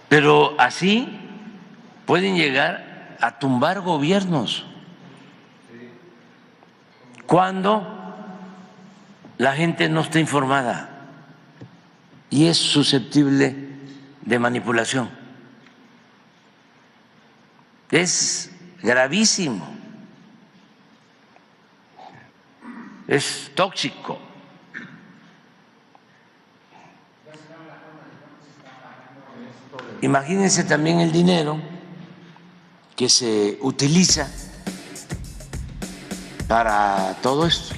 Pero así pueden llegar a tumbar gobiernos cuando la gente no está informada y es susceptible de manipulación. Es gravísimo, es tóxico. Imagínense también el dinero que se utiliza para todo esto.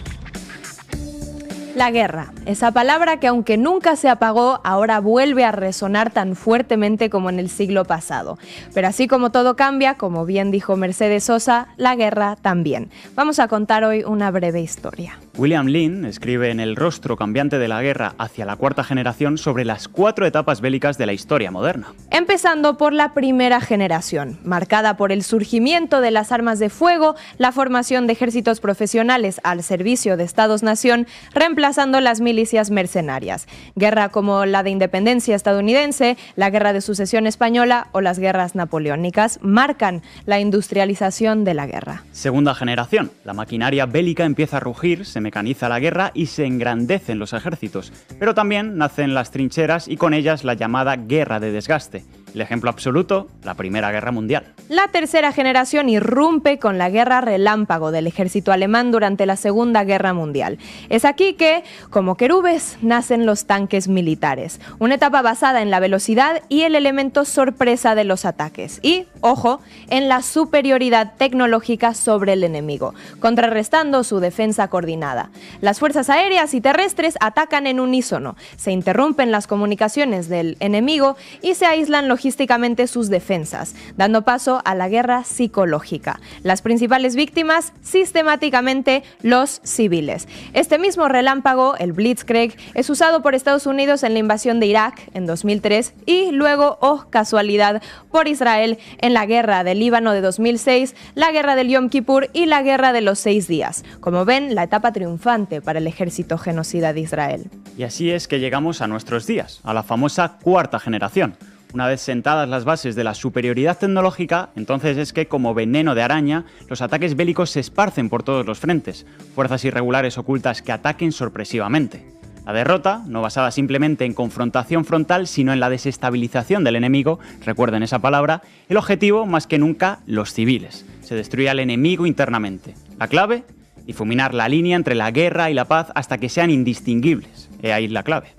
La guerra, esa palabra que aunque nunca se apagó, ahora vuelve a resonar tan fuertemente como en el siglo pasado. Pero así como todo cambia, como bien dijo Mercedes Sosa, la guerra también. Vamos a contar hoy una breve historia. William Lynn escribe en El rostro cambiante de la guerra hacia la cuarta generación sobre las 4 etapas bélicas de la historia moderna. Empezando por la primera generación, marcada por el surgimiento de las armas de fuego, la formación de ejércitos profesionales al servicio de Estados-nación, reemplazando las milicias mercenarias. Guerra como la de independencia estadounidense, la guerra de sucesión española o las guerras napoleónicas marcan la industrialización de la guerra. Segunda generación, la maquinaria bélica empieza a rugir, se mecaniza la guerra y se engrandecen los ejércitos, pero también nacen las trincheras y con ellas la llamada guerra de desgaste. El ejemplo absoluto, la Primera Guerra Mundial. La tercera generación irrumpe con la guerra relámpago del ejército alemán durante la Segunda Guerra Mundial. Es aquí que, como querubes, nacen los tanques militares, una etapa basada en la velocidad y el elemento sorpresa de los ataques. Y, ojo, en la superioridad tecnológica sobre el enemigo, contrarrestando su defensa coordinada. Las fuerzas aéreas y terrestres atacan en unísono, se interrumpen las comunicaciones del enemigo y se aíslan logísticamente sus defensas, dando paso a la guerra psicológica. Las principales víctimas, sistemáticamente, los civiles. Este mismo relámpago, el Blitzkrieg, es usado por Estados Unidos en la invasión de Irak en 2003 y luego, oh casualidad, por Israel en la guerra del Líbano de 2006, la guerra del Yom Kippur y la guerra de los 6 días. Como ven, la etapa triunfante para el ejército genocida de Israel. Y así es que llegamos a nuestros días, a la famosa cuarta generación. Una vez sentadas las bases de la superioridad tecnológica, entonces es que, como veneno de araña, los ataques bélicos se esparcen por todos los frentes, fuerzas irregulares ocultas que ataquen sorpresivamente. La derrota, no basada simplemente en confrontación frontal, sino en la desestabilización del enemigo, recuerden esa palabra, el objetivo, más que nunca, los civiles. Se destruye al enemigo internamente. La clave, difuminar la línea entre la guerra y la paz hasta que sean indistinguibles. He ahí la clave.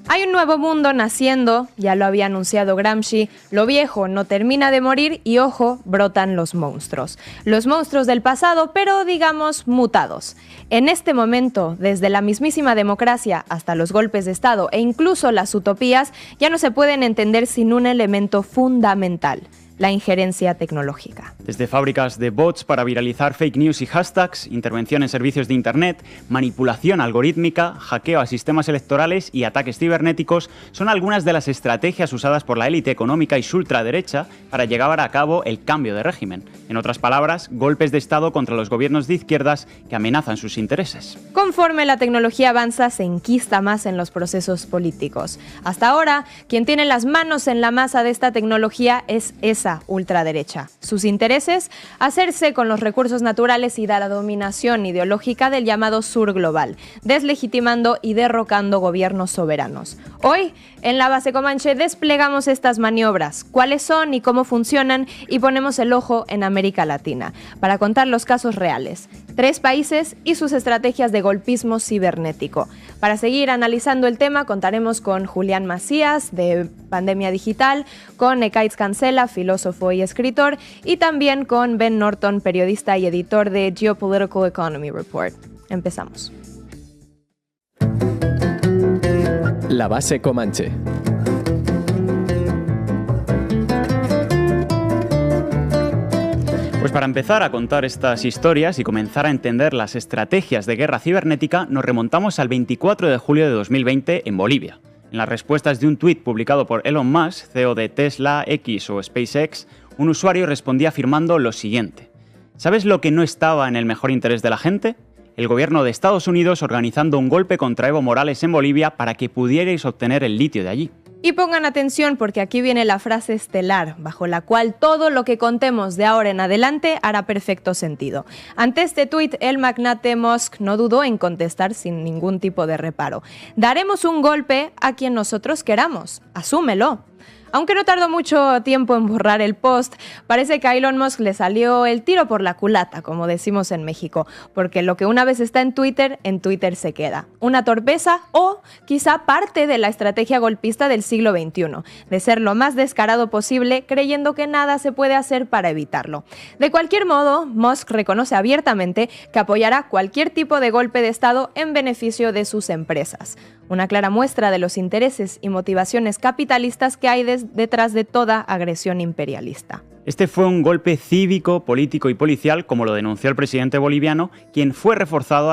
Hay un nuevo mundo naciendo, ya lo había anunciado Gramsci, lo viejo no termina de morir y, ojo, brotan los monstruos. Los monstruos del pasado, pero digamos mutados. En este momento, desde la mismísima democracia hasta los golpes de Estado e incluso las utopías, ya no se pueden entender sin un elemento fundamental: la injerencia tecnológica. Desde fábricas de bots para viralizar fake news y hashtags, intervención en servicios de Internet, manipulación algorítmica, hackeo a sistemas electorales y ataques cibernéticos son algunas de las estrategias usadas por la élite económica y su ultraderecha para llevar a cabo el cambio de régimen. En otras palabras, golpes de Estado contra los gobiernos de izquierdas que amenazan sus intereses. Conforme la tecnología avanza, se enquista más en los procesos políticos. Hasta ahora, quien tiene las manos en la masa de esta tecnología es esa ultraderecha. Sus intereses, hacerse con los recursos naturales y dar la dominación ideológica del llamado sur global, deslegitimando y derrocando gobiernos soberanos. Hoy, en la base Comanche, desplegamos estas maniobras, cuáles son y cómo funcionan, y ponemos el ojo en América Latina, para contar los casos reales. 3 países y sus estrategias de golpismo cibernético. Para seguir analizando el tema, contaremos con Julián Macías, de Pandemia Digital, con Ekaitz Cancela, filósofo y escritor, y también con Ben Norton, periodista y editor de Geopolitical Economy Report. Empezamos. La base Comanche. Pues para empezar a contar estas historias y comenzar a entender las estrategias de guerra cibernética, nos remontamos al 24 de julio de 2020 en Bolivia. En las respuestas de un tuit publicado por Elon Musk, CEO de Tesla, X o SpaceX, un usuario respondía afirmando lo siguiente: ¿sabes lo que no estaba en el mejor interés de la gente? El gobierno de Estados Unidos organizando un golpe contra Evo Morales en Bolivia para que pudierais obtener el litio de allí. Y pongan atención porque aquí viene la frase estelar, bajo la cual todo lo que contemos de ahora en adelante hará perfecto sentido. Ante este tuit, el magnate Musk no dudó en contestar sin ningún tipo de reparo. Daremos un golpe a quien nosotros queramos, asúmelo. Aunque no tardó mucho tiempo en borrar el post, parece que a Elon Musk le salió el tiro por la culata, como decimos en México, porque lo que una vez está en Twitter se queda. Una torpeza o quizá parte de la estrategia golpista del siglo XXI, de ser lo más descarado posible, creyendo que nada se puede hacer para evitarlo. De cualquier modo, Musk reconoce abiertamente que apoyará cualquier tipo de golpe de Estado en beneficio de sus empresas. Una clara muestra de los intereses y motivaciones capitalistas que hay detrás de toda agresión imperialista. Este fue un golpe cívico, político y policial, como lo denunció el presidente boliviano, quien fue forzado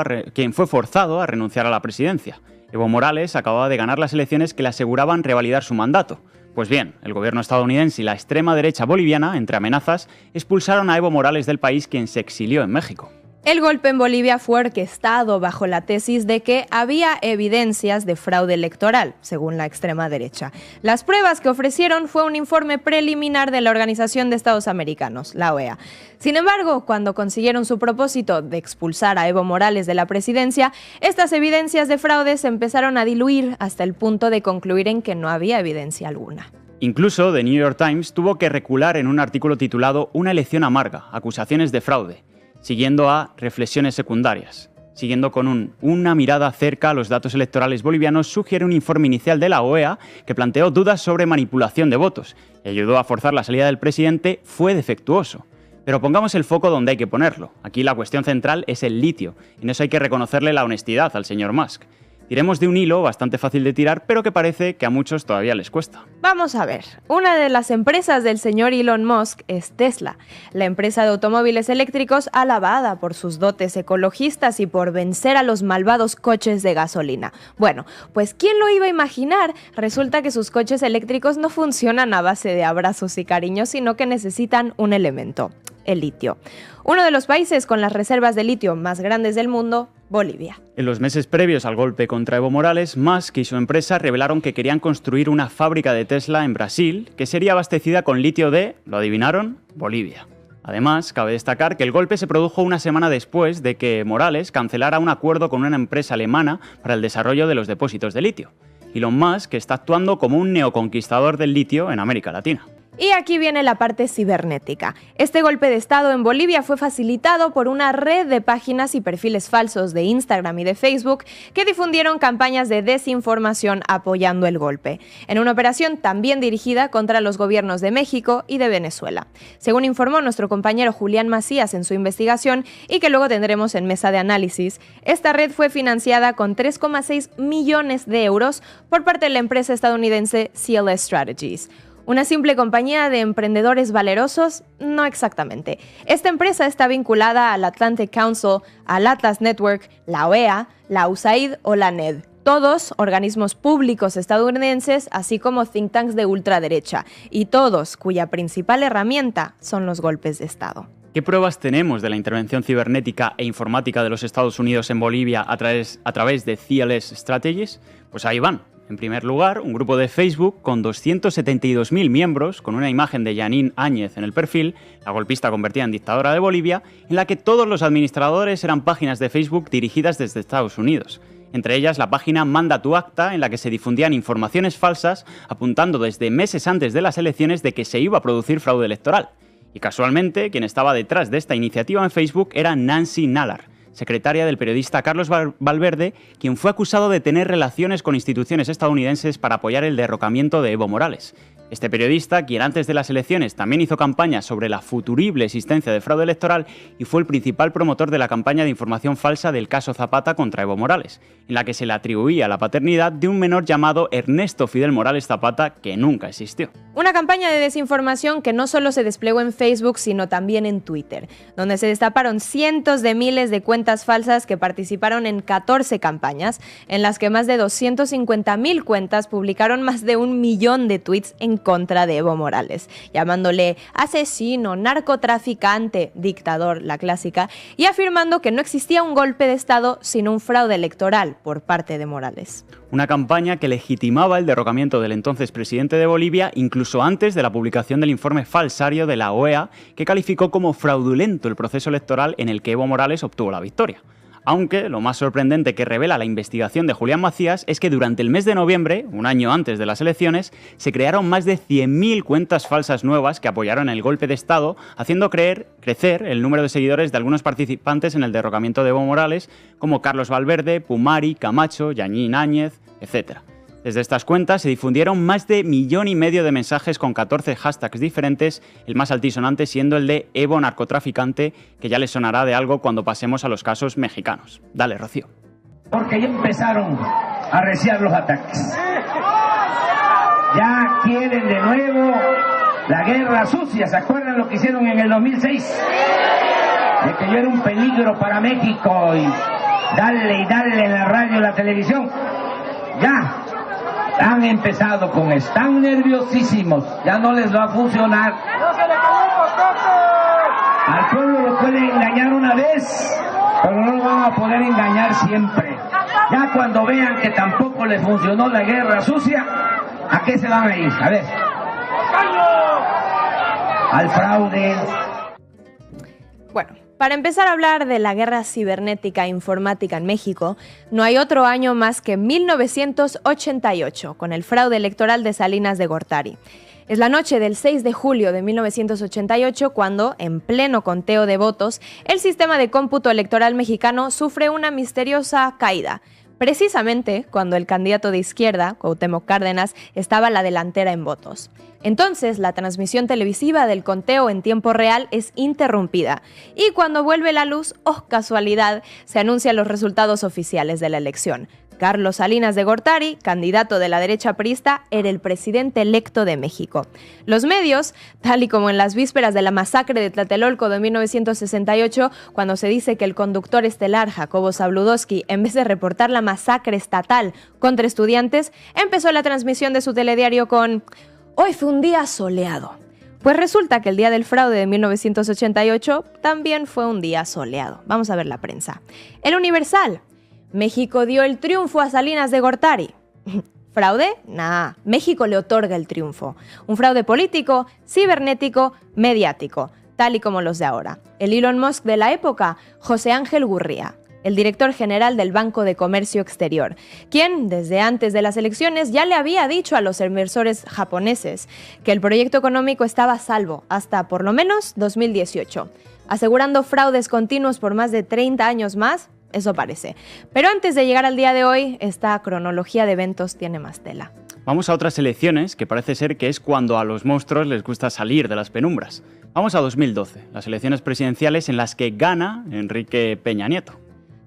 a renunciar a la presidencia. Evo Morales acababa de ganar las elecciones que le aseguraban revalidar su mandato. Pues bien, el gobierno estadounidense y la extrema derecha boliviana, entre amenazas, expulsaron a Evo Morales del país, quien se exilió en México. El golpe en Bolivia fue orquestado bajo la tesis de que había evidencias de fraude electoral, según la extrema derecha. Las pruebas que ofrecieron fue un informe preliminar de la Organización de Estados Americanos, la OEA. Sin embargo, cuando consiguieron su propósito de expulsar a Evo Morales de la presidencia, estas evidencias de fraude se empezaron a diluir hasta el punto de concluir en que no había evidencia alguna. Incluso The New York Times tuvo que recular en un artículo titulado Una elección amarga, acusaciones de fraude, siguiendo a reflexiones secundarias. Siguiendo con una mirada cerca a los datos electorales bolivianos, sugiere un informe inicial de la OEA que planteó dudas sobre manipulación de votos y ayudó a forzar la salida del presidente, fue defectuoso. Pero pongamos el foco donde hay que ponerlo. Aquí la cuestión central es el litio, y en eso hay que reconocerle la honestidad al señor Musk. Tiremos de un hilo bastante fácil de tirar, pero que parece que a muchos todavía les cuesta. Vamos a ver, una de las empresas del señor Elon Musk es Tesla, la empresa de automóviles eléctricos alabada por sus dotes ecologistas y por vencer a los malvados coches de gasolina. Bueno, pues ¿quién lo iba a imaginar? Resulta que sus coches eléctricos no funcionan a base de abrazos y cariños, sino que necesitan un elemento, el litio. Uno de los países con las reservas de litio más grandes del mundo, Bolivia. En los meses previos al golpe contra Evo Morales, Musk y su empresa revelaron que querían construir una fábrica de Tesla en Brasil que sería abastecida con litio de, ¿lo adivinaron?, Bolivia. Además, cabe destacar que el golpe se produjo una semana después de que Morales cancelara un acuerdo con una empresa alemana para el desarrollo de los depósitos de litio. Elon Musk está actuando como un neoconquistador del litio en América Latina. Y aquí viene la parte cibernética. Este golpe de Estado en Bolivia fue facilitado por una red de páginas y perfiles falsos de Instagram y de Facebook que difundieron campañas de desinformación apoyando el golpe, en una operación también dirigida contra los gobiernos de México y de Venezuela. Según informó nuestro compañero Julián Macías en su investigación y que luego tendremos en Mesa de Análisis, esta red fue financiada con 3,6 millones de euros por parte de la empresa estadounidense CLS Strategies. ¿Una simple compañía de emprendedores valerosos? No exactamente. Esta empresa está vinculada al Atlantic Council, al Atlas Network, la OEA, la USAID o la NED. Todos organismos públicos estadounidenses, así como think tanks de ultraderecha, y todos cuya principal herramienta son los golpes de Estado. ¿Qué pruebas tenemos de la intervención cibernética e informática de los Estados Unidos en Bolivia a través de CLS Strategies? Pues ahí van. En primer lugar, un grupo de Facebook con 272.000 miembros, con una imagen de Yanine Áñez en el perfil, la golpista convertida en dictadora de Bolivia, en la que todos los administradores eran páginas de Facebook dirigidas desde Estados Unidos. Entre ellas la página Manda tu acta, en la que se difundían informaciones falsas, apuntando desde meses antes de las elecciones de que se iba a producir fraude electoral. Y casualmente, quien estaba detrás de esta iniciativa en Facebook era Nancy Nalar, secretaria del periodista Carlos Valverde, quien fue acusado de tener relaciones con instituciones estadounidenses para apoyar el derrocamiento de Evo Morales. Este periodista, quien antes de las elecciones también hizo campaña sobre la futurible existencia de fraude electoral y fue el principal promotor de la campaña de información falsa del caso Zapata contra Evo Morales, en la que se le atribuía la paternidad de un menor llamado Ernesto Fidel Morales Zapata, que nunca existió. Una campaña de desinformación que no solo se desplegó en Facebook, sino también en Twitter, donde se destaparon cientos de miles de cuentas falsas que participaron en 14 campañas, en las que más de 250.000 cuentas publicaron más de 1 millón de tweets en contra de Evo Morales, llamándole asesino, narcotraficante, dictador, la clásica, y afirmando que no existía un golpe de Estado sino un fraude electoral por parte de Morales. Una campaña que legitimaba el derrocamiento del entonces presidente de Bolivia incluso antes de la publicación del informe falsario de la OEA, que calificó como fraudulento el proceso electoral en el que Evo Morales obtuvo la victoria. Aunque lo más sorprendente que revela la investigación de Julián Macías es que durante el mes de noviembre, un año antes de las elecciones, se crearon más de 100.000 cuentas falsas nuevas que apoyaron el golpe de Estado, haciendo crecer el número de seguidores de algunos participantes en el derrocamiento de Evo Morales, como Carlos Valverde, Pumari, Camacho, Yañín Áñez, etc. Desde estas cuentas se difundieron más de 1,5 millones de mensajes con 14 hashtags diferentes, el más altisonante siendo el de Evo narcotraficante, que ya les sonará de algo cuando pasemos a los casos mexicanos. Dale, Rocío. Porque ya empezaron a arreciar los ataques. Ya quieren de nuevo la guerra sucia. ¿Se acuerdan lo que hicieron en el 2006? De que yo era un peligro para México y darle en la radio y la televisión. Ya. Han empezado con están nerviosísimos, ya no les va a funcionar. Al pueblo lo pueden engañar una vez, pero no lo van a poder engañar siempre. Ya cuando vean que tampoco les funcionó la guerra sucia, ¿a qué se van a ir? A ver. Al fraude. Bueno, para empezar a hablar de la guerra cibernética e informática en México, no hay otro año más que 1988, con el fraude electoral de Salinas de Gortari. Es la noche del 6 de julio de 1988 cuando, en pleno conteo de votos, el sistema de cómputo electoral mexicano sufre una misteriosa caída, precisamente cuando el candidato de izquierda, Cuauhtémoc Cárdenas, estaba a la delantera en votos. Entonces, la transmisión televisiva del conteo en tiempo real es interrumpida y cuando vuelve la luz, ¡oh casualidad!, se anuncian los resultados oficiales de la elección. Carlos Salinas de Gortari, candidato de la derecha priista, era el presidente electo de México. Los medios, tal y como en las vísperas de la masacre de Tlatelolco de 1968, cuando se dice que el conductor estelar Jacobo Zabludovsky, en vez de reportar la masacre estatal contra estudiantes, empezó la transmisión de su telediario con «Hoy fue un día soleado». Pues resulta que el día del fraude de 1988 también fue un día soleado. Vamos a ver la prensa. El Universal. México dio el triunfo a Salinas de Gortari. ¿Fraude? Nah, México le otorga el triunfo. Un fraude político, cibernético, mediático, tal y como los de ahora. El Elon Musk de la época, José Ángel Gurría, el director general del Banco de Comercio Exterior, quien desde antes de las elecciones ya le había dicho a los inversores japoneses que el proyecto económico estaba a salvo hasta por lo menos 2018, asegurando fraudes continuos por más de 30 años más. Eso parece. Pero antes de llegar al día de hoy, esta cronología de eventos tiene más tela. Vamos a otras elecciones, que parece ser que es cuando a los monstruos les gusta salir de las penumbras. Vamos a 2012, las elecciones presidenciales en las que gana Enrique Peña Nieto.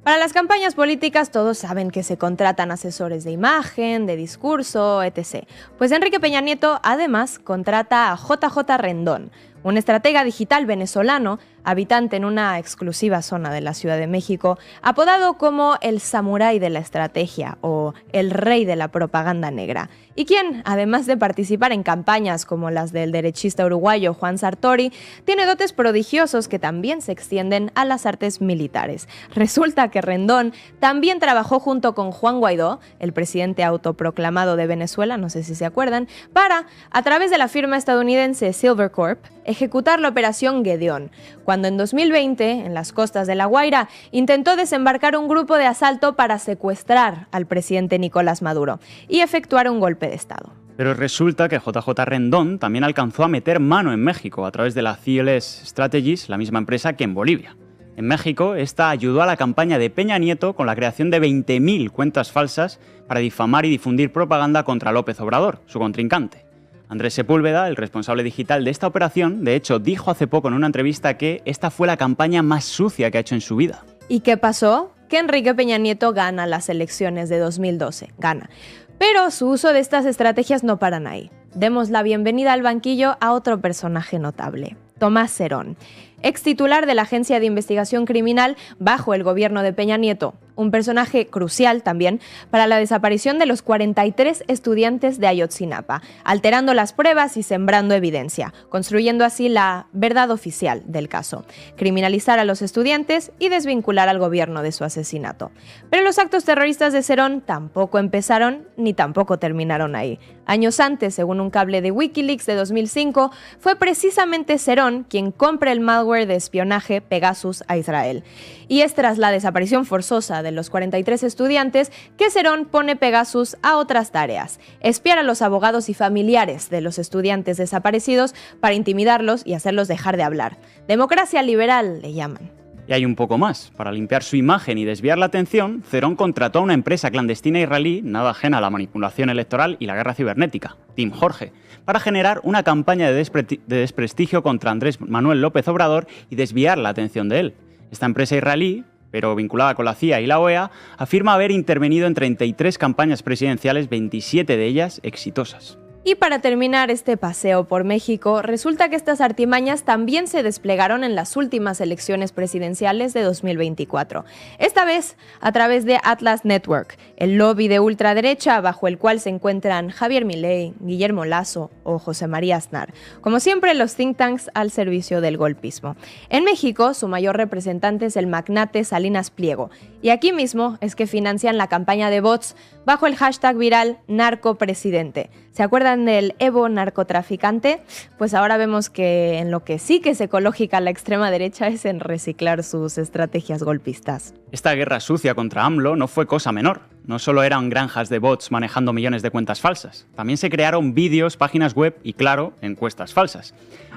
Para las campañas políticas todos saben que se contratan asesores de imagen, de discurso, etc. Pues Enrique Peña Nieto además contrata a JJ Rendón, un estratega digital venezolano, habitante en una exclusiva zona de la Ciudad de México, apodado como el samurái de la estrategia o el rey de la propaganda negra, y quien, además de participar en campañas como las del derechista uruguayo Juan Sartori, tiene dotes prodigiosos que también se extienden a las artes militares. Resulta que Rendón también trabajó junto con Juan Guaidó, el presidente autoproclamado de Venezuela, no sé si se acuerdan, para, a través de la firma estadounidense Silvercorp, ejecutar la operación Gedeón, cuando en 2020, en las costas de La Guaira, intentó desembarcar un grupo de asalto para secuestrar al presidente Nicolás Maduro y efectuar un golpe de Estado. Pero resulta que JJ Rendón también alcanzó a meter mano en México a través de la CLS Strategies, la misma empresa que en Bolivia. En México, esta ayudó a la campaña de Peña Nieto con la creación de 20.000 cuentas falsas para difamar y difundir propaganda contra López Obrador, su contrincante. Andrés Sepúlveda, el responsable digital de esta operación, de hecho dijo hace poco en una entrevista que esta fue la campaña más sucia que ha hecho en su vida. ¿Y qué pasó? Que Enrique Peña Nieto gana las elecciones de 2012, gana. Pero su uso de estas estrategias no paran ahí. Demos la bienvenida al banquillo a otro personaje notable, Tomás Cerón, ex titular de la Agencia de Investigación Criminal bajo el gobierno de Peña Nieto, un personaje crucial también para la desaparición de los 43 estudiantes de Ayotzinapa, alterando las pruebas y sembrando evidencia, construyendo así la verdad oficial del caso, criminalizar a los estudiantes y desvincular al gobierno de su asesinato. Pero los actos terroristas de Cerón tampoco empezaron ni tampoco terminaron ahí. Años antes, según un cable de Wikileaks de 2005, fue precisamente Cerón quien compra el malware de espionaje Pegasus a Israel. Y es tras la desaparición forzosa de los 43 estudiantes que Cerón pone Pegasus a otras tareas: espiar a los abogados y familiares de los estudiantes desaparecidos para intimidarlos y hacerlos dejar de hablar. Democracia liberal le llaman. Y hay un poco más. Para limpiar su imagen y desviar la atención, Cerón contrató a una empresa clandestina israelí, nada ajena a la manipulación electoral y la guerra cibernética, Team Jorge, para generar una campaña de desprestigio contra Andrés Manuel López Obrador y desviar la atención de él. Esta empresa israelí, pero vinculada con la CIA y la OEA, afirma haber intervenido en 33 campañas presidenciales, 27 de ellas exitosas. Y para terminar este paseo por México, resulta que estas artimañas también se desplegaron en las últimas elecciones presidenciales de 2024. Esta vez a través de Atlas Network, el lobby de ultraderecha bajo el cual se encuentran Javier Milei, Guillermo Lasso o José María Aznar. Como siempre, los think tanks al servicio del golpismo. En México, su mayor representante es el magnate Salinas Pliego. Y aquí mismo es que financian la campaña de bots bajo el hashtag viral narcopresidente. ¿Se acuerdan del Evo narcotraficante? Pues ahora vemos que en lo que sí que es ecológica la extrema derecha es en reciclar sus estrategias golpistas. Esta guerra sucia contra AMLO no fue cosa menor. No solo eran granjas de bots manejando millones de cuentas falsas, también se crearon vídeos, páginas web y, claro, encuestas falsas.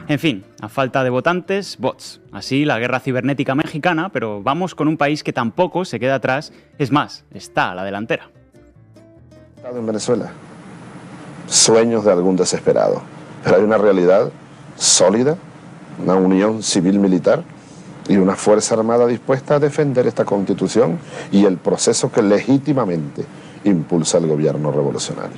En fin, a falta de votantes, bots. Así la guerra cibernética mexicana, pero vamos con un país que tampoco se queda atrás, es más, está a la delantera. En Venezuela, sueños de algún desesperado, pero hay una realidad sólida, una unión civil-militar y una fuerza armada dispuesta a defender esta Constitución y el proceso que legítimamente impulsa el gobierno revolucionario.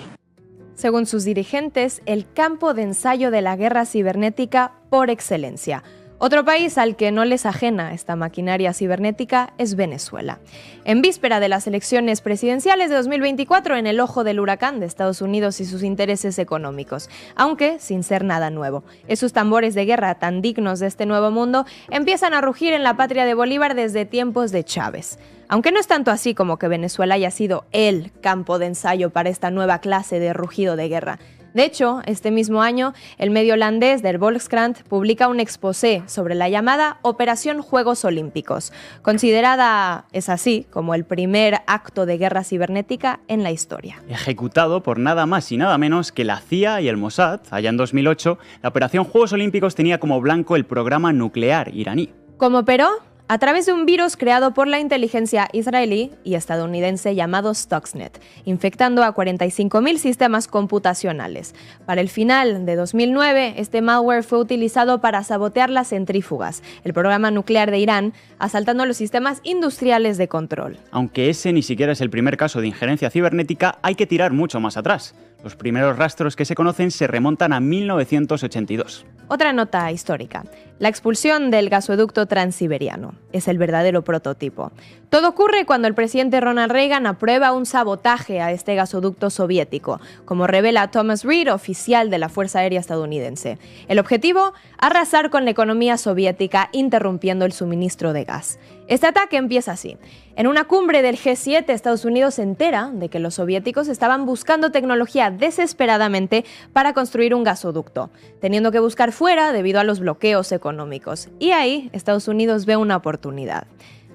Según sus dirigentes, el campo de ensayo de la guerra cibernética por excelencia. Otro país al que no les ajena esta maquinaria cibernética es Venezuela. En víspera de las elecciones presidenciales de 2024, en el ojo del huracán de Estados Unidos y sus intereses económicos, aunque sin ser nada nuevo. Esos tambores de guerra tan dignos de este nuevo mundo empiezan a rugir en la patria de Bolívar desde tiempos de Chávez. Aunque no es tanto así como que Venezuela haya sido el campo de ensayo para esta nueva clase de rugido de guerra. De hecho, este mismo año, el medio holandés Der Volkskrant publica un exposé sobre la llamada Operación Juegos Olímpicos, considerada, es así, como el primer acto de guerra cibernética en la historia. Ejecutado por nada más y nada menos que la CIA y el Mossad, allá en 2008, la Operación Juegos Olímpicos tenía como blanco el programa nuclear iraní. ¿Cómo operó? A través de un virus creado por la inteligencia israelí y estadounidense llamado Stuxnet, infectando a 45.000 sistemas computacionales. Para el final de 2009, este malware fue utilizado para sabotear las centrífugas, el programa nuclear de Irán, asaltando los sistemas industriales de control. Aunque ese ni siquiera es el primer caso de injerencia cibernética, hay que tirar mucho más atrás. Los primeros rastros que se conocen se remontan a 1982. Otra nota histórica. La expulsión del gasoducto transiberiano es el verdadero prototipo. Todo ocurre cuando el presidente Ronald Reagan aprueba un sabotaje a este gasoducto soviético, como revela Thomas Reed, oficial de la Fuerza Aérea estadounidense. El objetivo, arrasar con la economía soviética, interrumpiendo el suministro de gas. Este ataque empieza así. En una cumbre del G7, Estados Unidos se entera de que los soviéticos estaban buscando tecnología desesperadamente para construir un gasoducto, teniendo que buscar fuera debido a los bloqueos económicos. Y ahí Estados Unidos ve una oportunidad.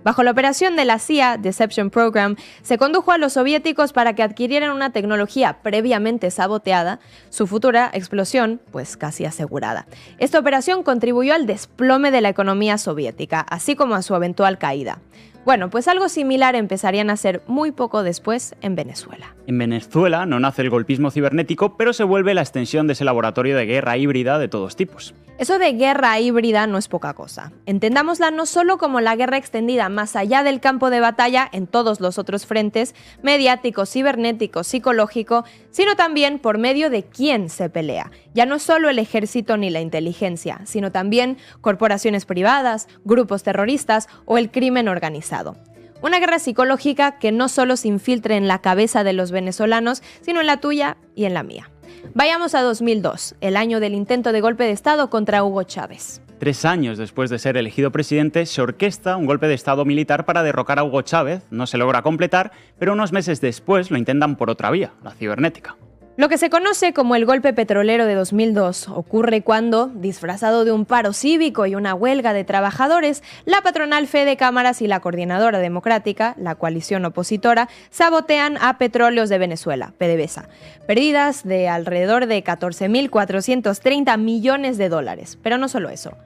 Bajo la operación de la CIA Deception Program, se condujo a los soviéticos para que adquirieran una tecnología previamente saboteada, su futura explosión, pues casi asegurada. Esta operación contribuyó al desplome de la economía soviética, así como a su eventual caída. Bueno, pues algo similar empezarían a hacer muy poco después en Venezuela. En Venezuela no nace el golpismo cibernético, pero se vuelve la extensión de ese laboratorio de guerra híbrida de todos tipos. Eso de guerra híbrida no es poca cosa. Entendámosla no solo como la guerra extendida más allá del campo de batalla en todos los otros frentes, mediático, cibernético, psicológico, sino también por medio de quién se pelea. Ya no solo el ejército ni la inteligencia, sino también corporaciones privadas, grupos terroristas o el crimen organizado. Una guerra psicológica que no solo se infiltre en la cabeza de los venezolanos, sino en la tuya y en la mía. Vayamos a 2002, el año del intento de golpe de Estado contra Hugo Chávez. 3 años después de ser elegido presidente, se orquesta un golpe de Estado militar para derrocar a Hugo Chávez. No se logra completar, pero unos meses después lo intentan por otra vía, la cibernética. Lo que se conoce como el golpe petrolero de 2002 ocurre cuando, disfrazado de un paro cívico y una huelga de trabajadores, la patronal Fede Cámaras y la Coordinadora Democrática, la coalición opositora, sabotean a Petróleos de Venezuela, PDVSA, pérdidas de alrededor de 14.430 millones de dólares. Pero no solo eso.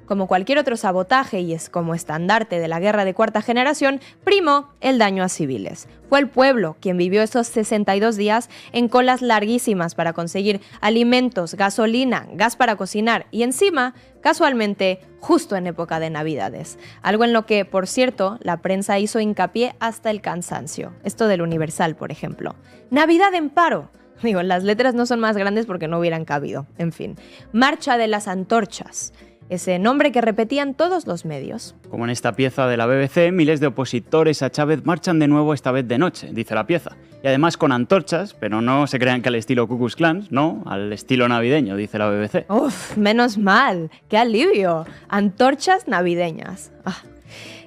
Como cualquier otro sabotaje y es como estandarte de la guerra de cuarta generación, primó el daño a civiles. Fue el pueblo quien vivió esos 62 días en colas larguísimas para conseguir alimentos, gasolina, gas para cocinar y encima, casualmente, justo en época de Navidades. Algo en lo que, por cierto, la prensa hizo hincapié hasta el cansancio. Esto del Universal, por ejemplo. Navidad en paro. Digo, las letras no son más grandes porque no hubieran cabido. En fin, Marcha de las Antorchas. Ese nombre que repetían todos los medios. Como en esta pieza de la BBC, miles de opositores a Chávez marchan de nuevo esta vez de noche, dice la pieza. Y además con antorchas, pero no se crean que al estilo Ku Klux Klan, no, al estilo navideño, dice la BBC. Uf, menos mal, qué alivio. Antorchas navideñas.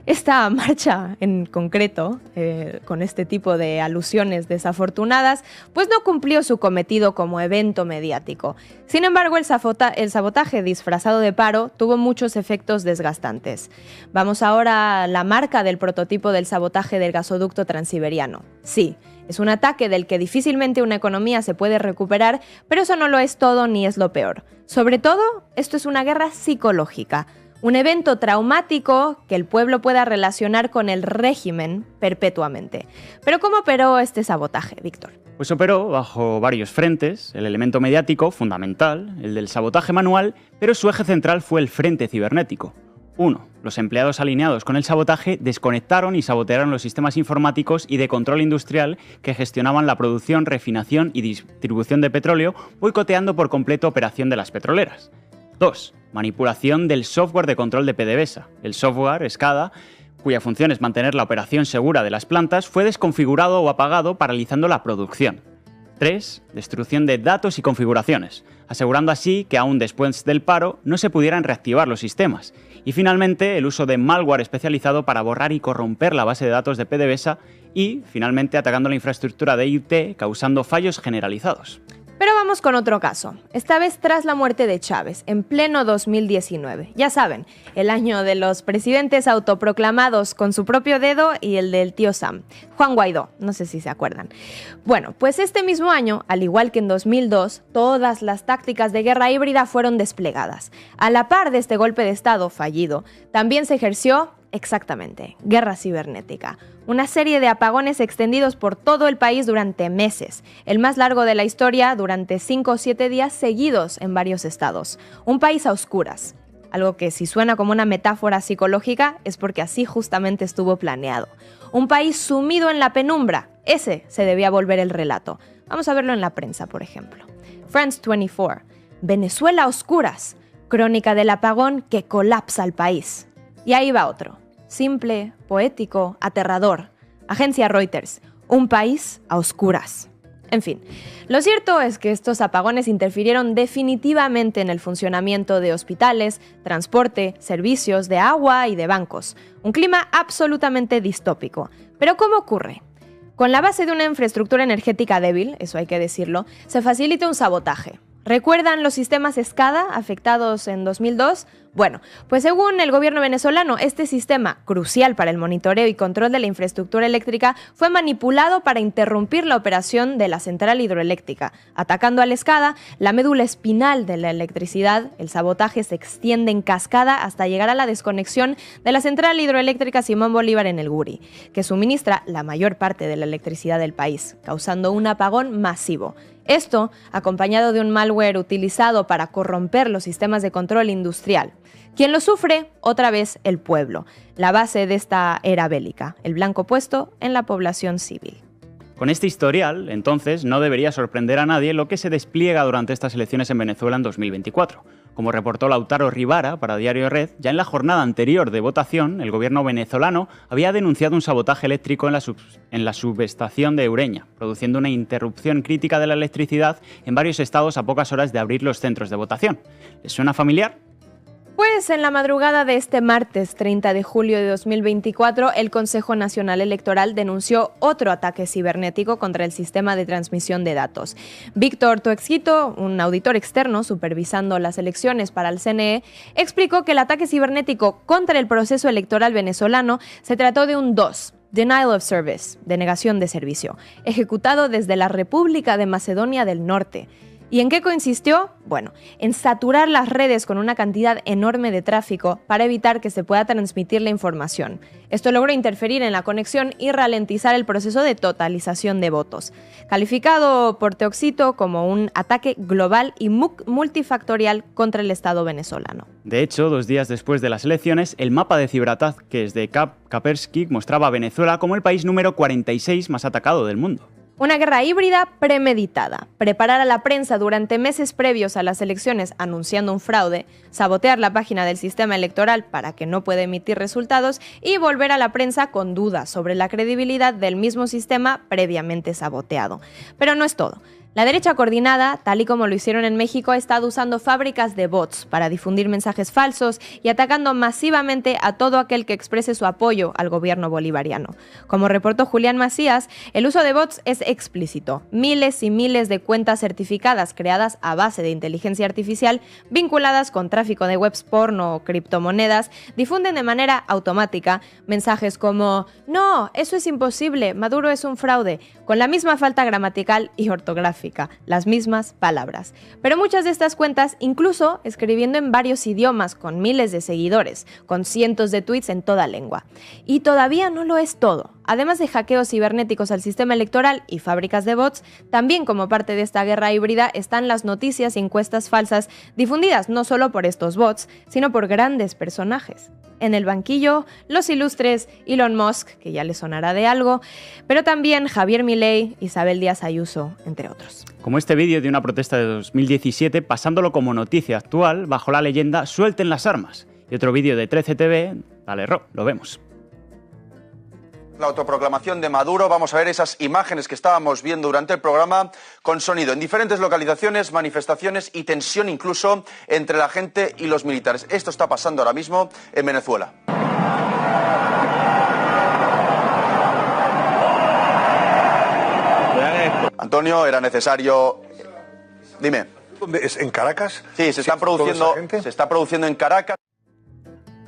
Esta marcha en concreto, con este tipo de alusiones desafortunadas, pues no cumplió su cometido como evento mediático. Sin embargo, el sabotaje disfrazado de paro tuvo muchos efectos desgastantes. Vamos ahora a la marca del prototipo del sabotaje del gasoducto transiberiano. Sí, es un ataque del que difícilmente una economía se puede recuperar, pero eso no lo es todo ni es lo peor. Sobre todo, esto es una guerra psicológica. Un evento traumático que el pueblo pueda relacionar con el régimen perpetuamente. Pero ¿cómo operó este sabotaje, Víctor? Pues operó bajo varios frentes, el elemento mediático, fundamental, el del sabotaje manual, pero su eje central fue el frente cibernético. 1. Los empleados alineados con el sabotaje desconectaron y sabotearon los sistemas informáticos y de control industrial que gestionaban la producción, refinación y distribución de petróleo, boicoteando por completo operación de las petroleras. 2. Manipulación del software de control de PDVSA. El software, SCADA, cuya función es mantener la operación segura de las plantas, fue desconfigurado o apagado, paralizando la producción. 3. Destrucción de datos y configuraciones, asegurando así que aún después del paro no se pudieran reactivar los sistemas. Y finalmente, el uso de malware especializado para borrar y corromper la base de datos de PDVSA y, finalmente, atacando la infraestructura de IT, causando fallos generalizados. Pero vamos con otro caso, esta vez tras la muerte de Chávez, en pleno 2019. Ya saben, el año de los presidentes autoproclamados con su propio dedo y el del tío Sam, Juan Guaidó, no sé si se acuerdan. Bueno, pues este mismo año, al igual que en 2002, todas las tácticas de guerra híbrida fueron desplegadas. A la par de este golpe de Estado fallido, también se ejerció, exactamente, guerra cibernética. Una serie de apagones extendidos por todo el país durante meses, el más largo de la historia durante 5 o 7 días seguidos en varios estados. Un país a oscuras, algo que si suena como una metáfora psicológica es porque así justamente estuvo planeado. Un país sumido en la penumbra, ese se debía volver el relato. Vamos a verlo en la prensa, por ejemplo. France 24, Venezuela a oscuras, crónica del apagón que colapsa el país. Y ahí va otro. Simple, poético, aterrador. Agencia Reuters, un país a oscuras. En fin, lo cierto es que estos apagones interfirieron definitivamente en el funcionamiento de hospitales, transporte, servicios de agua y de bancos. Un clima absolutamente distópico. ¿Pero cómo ocurre? Con la base de una infraestructura energética débil, eso hay que decirlo, se facilita un sabotaje. ¿Recuerdan los sistemas SCADA afectados en 2002? Bueno, pues según el gobierno venezolano, este sistema, crucial para el monitoreo y control de la infraestructura eléctrica, fue manipulado para interrumpir la operación de la central hidroeléctrica. Atacando al SCADA, la médula espinal de la electricidad, el sabotaje se extiende en cascada hasta llegar a la desconexión de la central hidroeléctrica Simón Bolívar en el Guri, que suministra la mayor parte de la electricidad del país, causando un apagón masivo. Esto, acompañado de un malware utilizado para corromper los sistemas de control industrial. ¿Quién lo sufre? Otra vez el pueblo, la base de esta era bélica, el blanco puesto en la población civil. Con este historial, entonces, no debería sorprender a nadie lo que se despliega durante estas elecciones en Venezuela en 2024. Como reportó Lautaro Rivara para Diario Red, ya en la jornada anterior de votación, el gobierno venezolano había denunciado un sabotaje eléctrico en la subestación de Ureña, produciendo una interrupción crítica de la electricidad en varios estados a pocas horas de abrir los centros de votación. ¿Les suena familiar? Pues en la madrugada de este martes 30 de julio de 2024, el Consejo Nacional Electoral denunció otro ataque cibernético contra el sistema de transmisión de datos. Víctor Toexquito, un auditor externo supervisando las elecciones para el CNE, explicó que el ataque cibernético contra el proceso electoral venezolano se trató de un DOS, Denial of Service, denegación de servicio, ejecutado desde la República de Macedonia del Norte. ¿Y en qué consistió? Bueno, en saturar las redes con una cantidad enorme de tráfico para evitar que se pueda transmitir la información. Esto logró interferir en la conexión y ralentizar el proceso de totalización de votos. Calificado por Teoxito como un ataque global y multifactorial contra el Estado venezolano. De hecho, 2 días después de las elecciones, el mapa de ciberataques de Kaspersky mostraba a Venezuela como el país número 46 más atacado del mundo. Una guerra híbrida premeditada. Preparar a la prensa durante meses previos a las elecciones anunciando un fraude, sabotear la página del sistema electoral para que no pueda emitir resultados y volver a la prensa con dudas sobre la credibilidad del mismo sistema previamente saboteado. Pero no es todo. La derecha coordinada, tal y como lo hicieron en México, ha estado usando fábricas de bots para difundir mensajes falsos y atacando masivamente a todo aquel que exprese su apoyo al gobierno bolivariano. Como reportó Julián Macías, el uso de bots es explícito. Miles y miles de cuentas certificadas creadas a base de inteligencia artificial vinculadas con tráfico de webs porno o criptomonedas difunden de manera automática mensajes como «No, eso es imposible, Maduro es un fraude», con la misma falta gramatical y ortográfica. Las mismas palabras. Pero muchas de estas cuentas, incluso escribiendo en varios idiomas, con miles de seguidores, con cientos de tweets en toda lengua. Y todavía no lo es todo. Además de hackeos cibernéticos al sistema electoral y fábricas de bots, también como parte de esta guerra híbrida están las noticias y encuestas falsas difundidas no solo por estos bots, sino por grandes personajes. En el banquillo, los ilustres Elon Musk, que ya le sonará de algo, pero también Javier Milei, Isabel Díaz Ayuso, entre otros. Como este vídeo de una protesta de 2017, pasándolo como noticia actual, bajo la leyenda «Suelten las armas». Y otro vídeo de 13 TV, dale Ro, lo vemos. La autoproclamación de Maduro, vamos a ver esas imágenes que estábamos viendo durante el programa con sonido. En diferentes localizaciones, manifestaciones y tensión incluso entre la gente y los militares. Esto está pasando ahora mismo en Venezuela. Antonio, era necesario... Dime. ¿Dónde es? ¿En Caracas? Sí, se está produciendo en Caracas.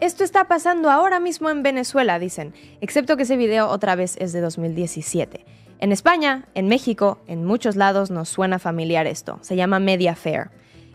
Esto está pasando ahora mismo en Venezuela, dicen, excepto que ese video otra vez es de 2017. En España, en México, en muchos lados nos suena familiar esto. Se llama Mediafare.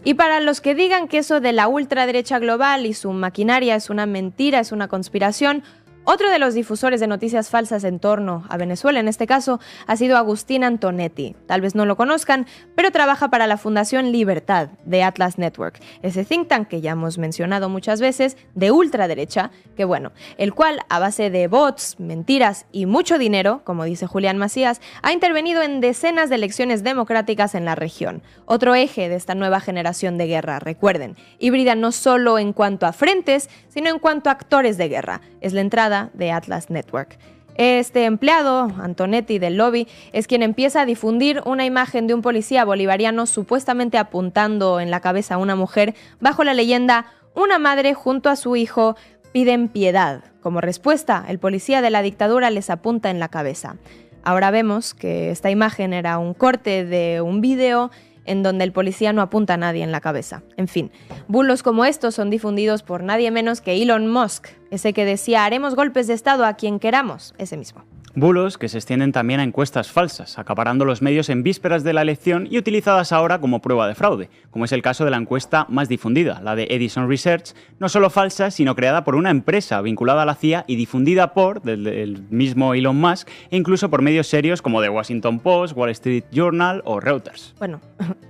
Y para los que digan que eso de la ultraderecha global y su maquinaria es una mentira, es una conspiración, otro de los difusores de noticias falsas en torno a Venezuela, en este caso, ha sido Agustín Antonetti. Tal vez no lo conozcan, pero trabaja para la Fundación Libertad de Atlas Network, ese think tank que ya hemos mencionado muchas veces, de ultraderecha, que bueno, el cual, a base de bots, mentiras y mucho dinero, como dice Julián Macías, ha intervenido en decenas de elecciones democráticas en la región. Otro eje de esta nueva generación de guerra, recuerden, híbrida no solo en cuanto a frentes, sino en cuanto a actores de guerra. Es la entrada de Atlas Network. Este empleado, Antonetti del lobby, es quien empieza a difundir una imagen de un policía bolivariano supuestamente apuntando en la cabeza a una mujer bajo la leyenda «Una madre junto a su hijo piden piedad». Como respuesta, el policía de la dictadura les apunta en la cabeza. Ahora vemos que esta imagen era un corte de un vídeo en donde el policía no apunta a nadie en la cabeza. En fin, bulos como estos son difundidos por nadie menos que Elon Musk, ese que decía «haremos golpes de estado a quien queramos», ese mismo. Bulos que se extienden también a encuestas falsas, acaparando los medios en vísperas de la elección y utilizadas ahora como prueba de fraude, como es el caso de la encuesta más difundida, la de Edison Research, no solo falsa, sino creada por una empresa vinculada a la CIA y difundida por el mismo Elon Musk e incluso por medios serios como The Washington Post, Wall Street Journal o Reuters. Bueno,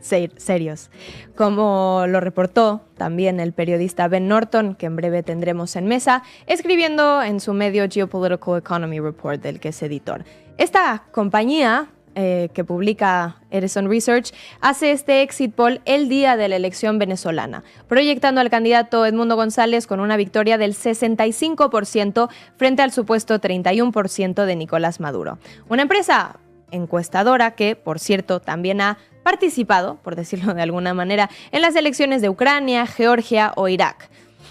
serios. Como lo reportó también el periodista Ben Norton, que en breve tendremos en mesa, escribiendo en su medio Geopolitical Economy Report, del que es editor. Esta compañía que publica Edison Research hace este exit poll el día de la elección venezolana, proyectando al candidato Edmundo González con una victoria del 65% frente al supuesto 31% de Nicolás Maduro. Una empresa encuestadora que, por cierto, también ha participado, por decirlo de alguna manera, en las elecciones de Ucrania, Georgia o Irak.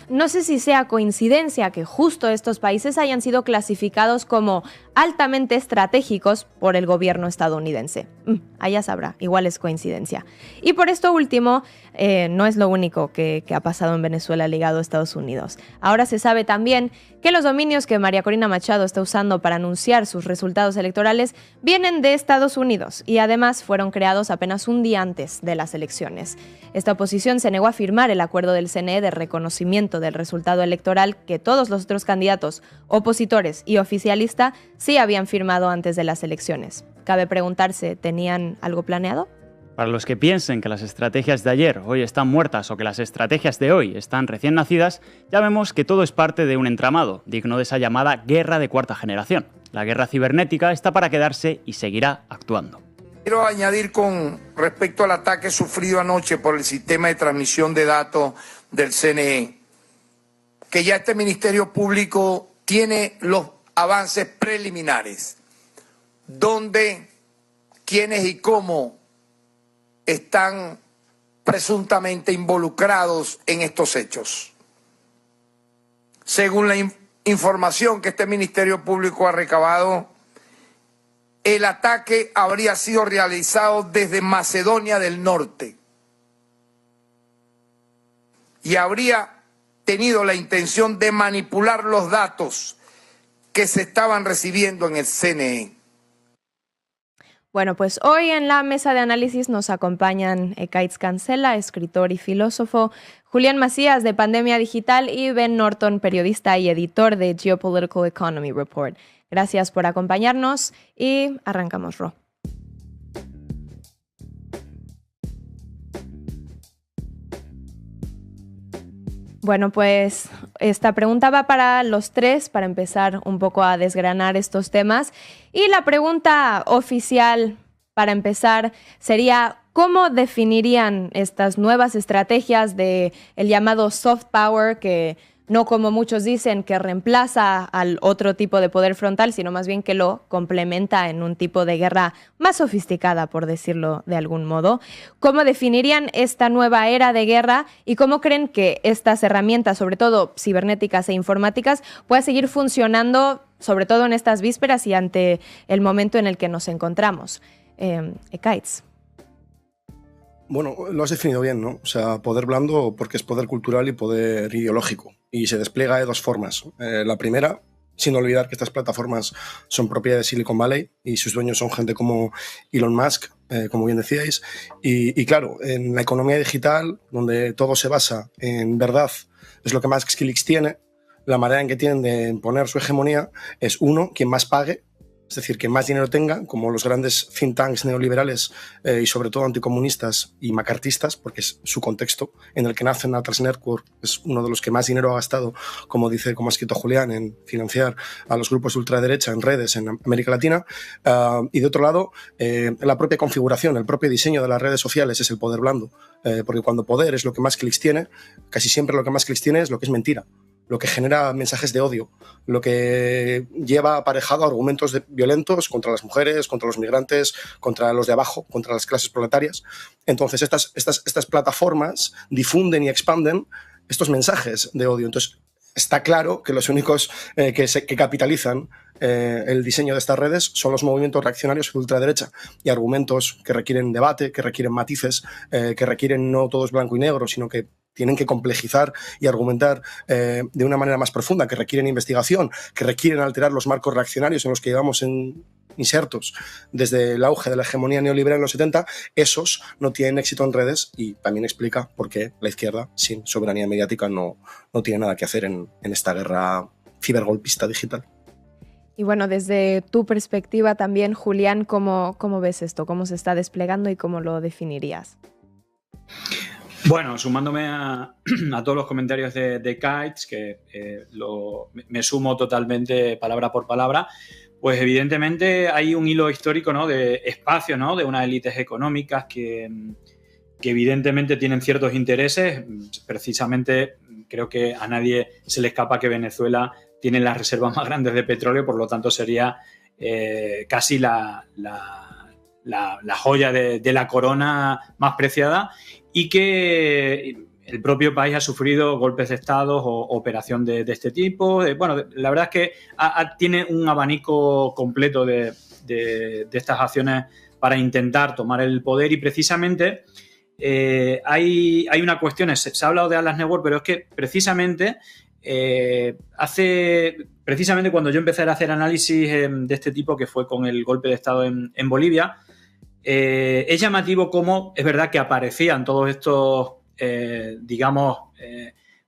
No sé si sea coincidencia que justo estos países hayan sido clasificados como altamente estratégicos por el gobierno estadounidense. Allá sabrá, igual es coincidencia. Y por esto último, no es lo único que ha pasado en Venezuela ligado a Estados Unidos. Ahora se sabe también que los dominios que María Corina Machado está usando para anunciar sus resultados electorales vienen de Estados Unidos y además fueron creados apenas un día antes de las elecciones. Esta oposición se negó a firmar el acuerdo del CNE de reconocimiento del resultado electoral que todos los otros candidatos, opositores y oficialista sí habían firmado antes de las elecciones. Cabe preguntarse, ¿tenían algo planeado? Para los que piensen que las estrategias de ayer hoy están muertas o que las estrategias de hoy están recién nacidas, ya vemos que todo es parte de un entramado, digno de esa llamada guerra de cuarta generación. La guerra cibernética está para quedarse y seguirá actuando. Quiero añadir con respecto al ataque sufrido anoche por el sistema de transmisión de datos del CNE, que ya este Ministerio Público tiene los avances preliminares, donde, quiénes y cómo están presuntamente involucrados en estos hechos. Según la información que este Ministerio Público ha recabado, el ataque habría sido realizado desde Macedonia del Norte y habría tenido la intención de manipular los datos que se estaban recibiendo en el CNE. Bueno, pues hoy en la mesa de análisis nos acompañan Ekaitz Cancela, escritor y filósofo, Julián Macías de Pandemia Digital y Ben Norton, periodista y editor de Geopolitical Economy Report. Gracias por acompañarnos y arrancamos, Ro. Bueno, pues esta pregunta va para los tres, para empezar un poco a desgranar estos temas. Y la pregunta oficial, para empezar, sería ¿cómo definirían estas nuevas estrategias de el llamado soft power, que no, como muchos dicen, que reemplaza al otro tipo de poder frontal, sino más bien que lo complementa en un tipo de guerra más sofisticada, por decirlo de algún modo? ¿Cómo definirían esta nueva era de guerra y cómo creen que estas herramientas, sobre todo cibernéticas e informáticas, puedan seguir funcionando, sobre todo en estas vísperas y ante el momento en el que nos encontramos? Ekaitz. Bueno, lo has definido bien, ¿no? O sea, poder blando porque es poder cultural y poder ideológico. Y se despliega de dos formas. La primera, sin olvidar que estas plataformas son propiedad de Silicon Valley y sus dueños son gente como Elon Musk, como bien decíais. Y claro, en la economía digital, donde todo se basa en verdad, es lo que más Wikileaks tiene, la manera en que tienen de imponer su hegemonía es uno, quien más pague, es decir, que más dinero tenga, como los grandes think tanks neoliberales y sobre todo anticomunistas y macartistas, porque es su contexto en el que nace Atlas Network, es uno de los que más dinero ha gastado, como ha escrito Julián, en financiar a los grupos de ultraderecha en redes en América Latina. Y de otro lado, la propia configuración, el propio diseño de las redes sociales es el poder blando, porque cuando poder es lo que más clics tiene, casi siempre lo que más clics tiene es lo que es mentira, lo que genera mensajes de odio, lo que lleva aparejado argumentos violentos contra las mujeres, contra los migrantes, contra los de abajo, contra las clases proletarias. Entonces, estas plataformas difunden y expanden estos mensajes de odio. Entonces, está claro que los únicos que capitalizan el diseño de estas redes son los movimientos reaccionarios de ultraderecha y argumentos que requieren debate, que requieren matices, que requieren no todo es blanco y negro, sino que tienen que complejizar y argumentar de una manera más profunda, que requieren investigación, que requieren alterar los marcos reaccionarios en los que llevamos insertos desde el auge de la hegemonía neoliberal en los 70, esos no tienen éxito en redes y también explica por qué la izquierda, sin soberanía mediática, no tiene nada que hacer en esta guerra cibergolpista digital. Y bueno, desde tu perspectiva también, Julián, ¿cómo ves esto? ¿Cómo se está desplegando y cómo lo definirías? Bueno, sumándome a todos los comentarios de Ekaitz, que me sumo totalmente palabra por palabra, pues evidentemente hay un hilo histórico, ¿no?, de espacio, ¿no?, de unas élites económicas que evidentemente tienen ciertos intereses. Precisamente creo que a nadie se le escapa que Venezuela tiene las reservas más grandes de petróleo, por lo tanto sería casi la joya de la corona más preciada, y que el propio país ha sufrido golpes de Estado o operación de este tipo. Bueno, la verdad es que tiene un abanico completo de estas acciones para intentar tomar el poder, y precisamente hay una cuestión. Se ha hablado de Atlas Network, pero es que precisamente precisamente cuando yo empecé a hacer análisis de este tipo, que fue con el golpe de Estado en Bolivia, es llamativo cómo es verdad que aparecían todos estos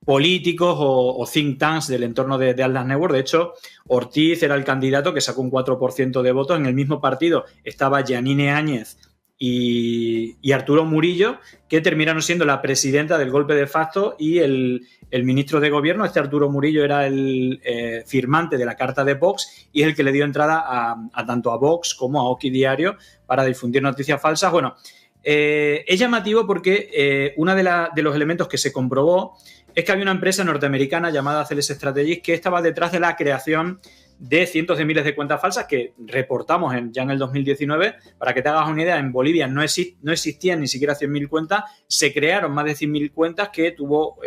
políticos o think tanks del entorno de Atlas Network. De hecho, Ortiz era el candidato que sacó un 4% de votos. En el mismo partido estaba Yanine Áñez y Arturo Murillo, que terminaron siendo la presidenta del golpe de facto y el ministro de gobierno. Este Arturo Murillo era el firmante de la carta de Vox y es el que le dio entrada a tanto a Vox como a Oki Diario para difundir noticias falsas. Bueno, es llamativo porque uno de los elementos que se comprobó es que había una empresa norteamericana llamada Celes Strategies que estaba detrás de la creación de cientos de miles de cuentas falsas que reportamos ya en el 2019. Para que te hagas una idea, en Bolivia no existían ni siquiera 100.000 cuentas, se crearon más de 100.000 cuentas que tuvo,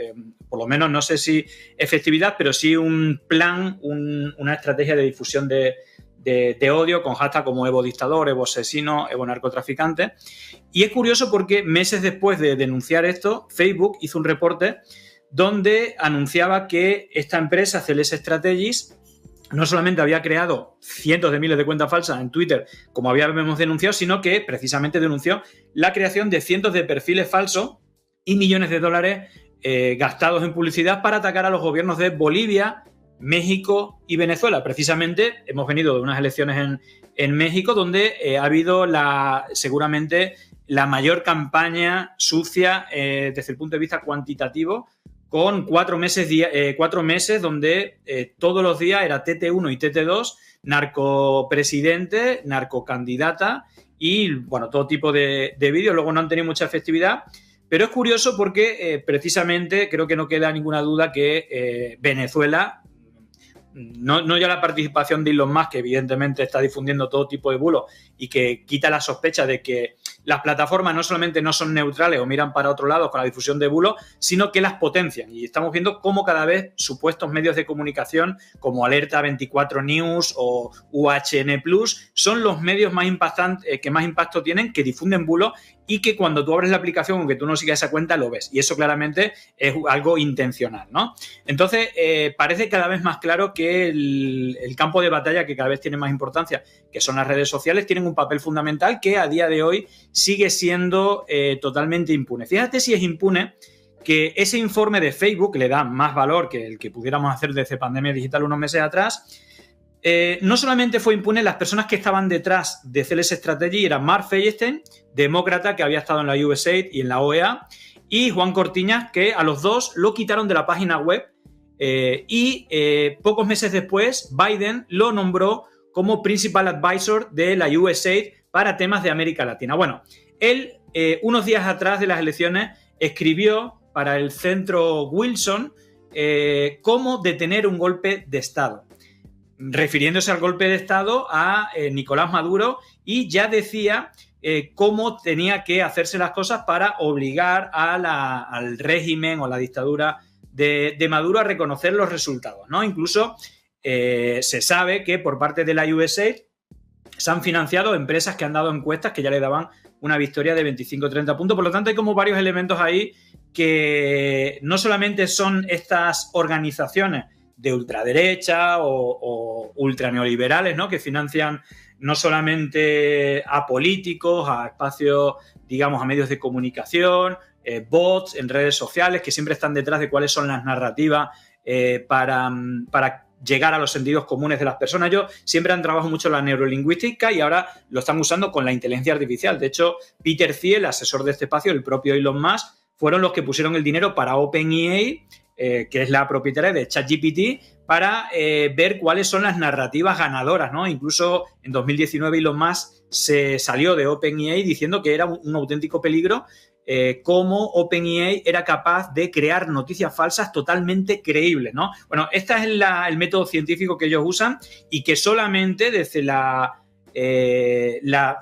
por lo menos, no sé si efectividad, pero sí un plan, una estrategia de difusión de odio con hashtag como Evo dictador, Evo asesino, Evo narcotraficante. Y es curioso porque meses después de denunciar esto, Facebook hizo un reporte donde anunciaba que esta empresa, Celes Strategies, no solamente había creado cientos de miles de cuentas falsas en Twitter, como habíamos denunciado, sino que precisamente denunció la creación de cientos de perfiles falsos y millones de dólares gastados en publicidad para atacar a los gobiernos de Bolivia, México y Venezuela. Precisamente hemos venido de unas elecciones en México donde ha habido seguramente la mayor campaña sucia desde el punto de vista cuantitativo, con 4 meses donde todos los días era TT1 y TT2, narcopresidente, narcocandidata y, bueno, todo tipo de vídeos. Luego no han tenido mucha efectividad, pero es curioso porque precisamente creo que no queda ninguna duda que Venezuela, no ya la participación de Elon Musk, que evidentemente está difundiendo todo tipo de bulos y que quita la sospecha de que las plataformas no solamente no son neutrales o miran para otro lado con la difusión de bulos, sino que las potencian. Y estamos viendo cómo cada vez supuestos medios de comunicación como Alerta 24 News o UHN Plus son los medios más impactantes, que más impacto tienen, que difunden bulos y que cuando tú abres la aplicación, aunque tú no sigas esa cuenta, lo ves. Y eso claramente es algo intencional, ¿no? Entonces, parece cada vez más claro que el campo de batalla, que cada vez tiene más importancia, que son las redes sociales, tienen un papel fundamental que a día de hoy sigue siendo totalmente impune. Fíjate si es impune que ese informe de Facebook le da más valor que el que pudiéramos hacer desde Pandemia Digital unos meses atrás. No solamente fue impune, las personas que estaban detrás de Celes Strategy eran Mark Feinstein, demócrata que había estado en la USAID y en la OEA, y Juan Cortiñas, que a los dos lo quitaron de la página web y pocos meses después Biden lo nombró como Principal Advisor de la USAID para temas de América Latina. Bueno, él unos días atrás de las elecciones escribió para el Centro Wilson cómo detener un golpe de Estado, refiriéndose al golpe de Estado a Nicolás Maduro, y ya decía cómo tenía que hacerse las cosas para obligar al régimen o la dictadura de Maduro a reconocer los resultados, ¿no? Incluso se sabe que por parte de la USAID se han financiado empresas que han dado encuestas que ya le daban una victoria de 25 o 30 puntos. Por lo tanto, hay como varios elementos ahí que no solamente son estas organizaciones de ultraderecha o ultraneoliberales, ¿no?, que financian no solamente a políticos, a espacios, digamos, a medios de comunicación, bots en redes sociales, que siempre están detrás de cuáles son las narrativas para llegar a los sentidos comunes de las personas. Ellos siempre han trabajado mucho en la neurolingüística y ahora lo están usando con la inteligencia artificial. De hecho, Peter Thiel, el asesor de este espacio, el propio Elon Musk, fueron los que pusieron el dinero para OpenAI, que es la propietaria de ChatGPT, para ver cuáles son las narrativas ganadoras, ¿no? Incluso en 2019 Elon Musk se salió de OpenAI diciendo que era un auténtico peligro cómo OpenAI era capaz de crear noticias falsas totalmente creíbles, ¿no? Bueno, este es el método científico que ellos usan y que solamente desde la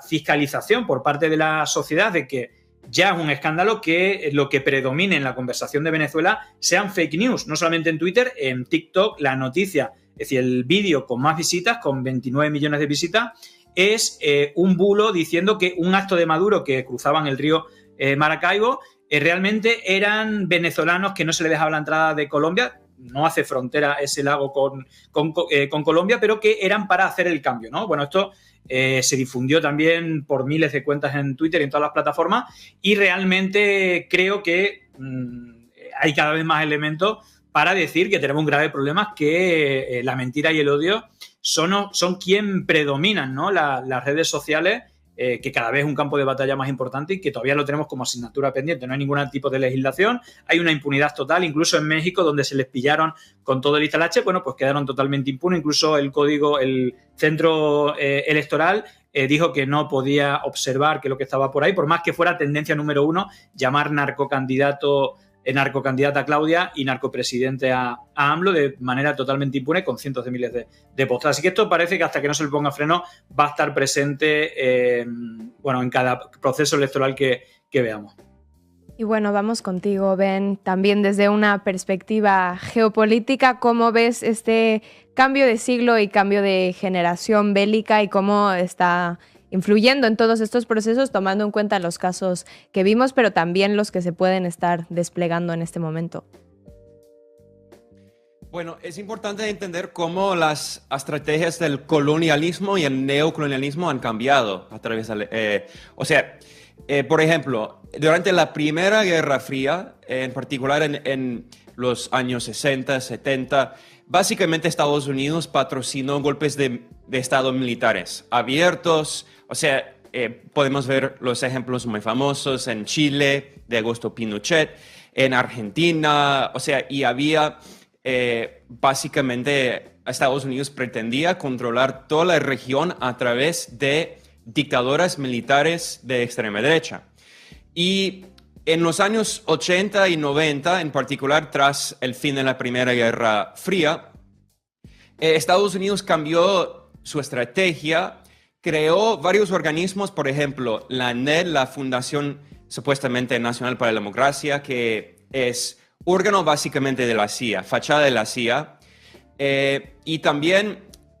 fiscalización por parte de la sociedad de que ya es un escándalo que lo que predomine en la conversación de Venezuela sean fake news, no solamente en Twitter, en TikTok la noticia, es decir, el vídeo con más visitas, con 29 millones de visitas, es un bulo diciendo que un acto de Maduro que cruzaban el río Maracaibo realmente eran venezolanos que no se les dejaba la entrada de Colombia, no hace frontera ese lago con Colombia, pero que eran para hacer el cambio, ¿no? Bueno, esto se difundió también por miles de cuentas en Twitter y en todas las plataformas y realmente creo que hay cada vez más elementos para decir que tenemos un grave problema, que la mentira y el odio son quien predominan, ¿no? Las redes sociales, que cada vez es un campo de batalla más importante y que todavía lo tenemos como asignatura pendiente. No hay ningún tipo de legislación, hay una impunidad total, incluso en México, donde se les pillaron con todo el Istalache, bueno, pues quedaron totalmente impunes. Incluso el centro electoral dijo que no podía observar que lo que estaba por ahí, por más que fuera tendencia número 1, llamar narcocandidata a Claudia y narcopresidente a AMLO de manera totalmente impune con cientos de miles de postas. Así que esto parece que hasta que no se le ponga freno va a estar presente en cada proceso electoral que veamos. Y bueno, vamos contigo, Ben, también desde una perspectiva geopolítica, ¿cómo ves este cambio de siglo y cambio de generación bélica y cómo está influyendo en todos estos procesos, tomando en cuenta los casos que vimos, pero también los que se pueden estar desplegando en este momento? Bueno, es importante entender cómo las estrategias del colonialismo y el neocolonialismo han cambiado a través de... por ejemplo, durante la Primera Guerra Fría, en particular en los años 60, 70, básicamente Estados Unidos patrocinó golpes de Estado militares abiertos. Podemos ver los ejemplos muy famosos en Chile, de Augusto Pinochet, en Argentina, y había, básicamente, Estados Unidos pretendía controlar toda la región a través de dictaduras militares de extrema derecha. Y en los años 80 y 90, en particular tras el fin de la Primera Guerra Fría, Estados Unidos cambió su estrategia, creó varios organismos, por ejemplo, la NED, la Fundación supuestamente Nacional para la Democracia, que es órgano básicamente de la CIA, fachada de la CIA. Y también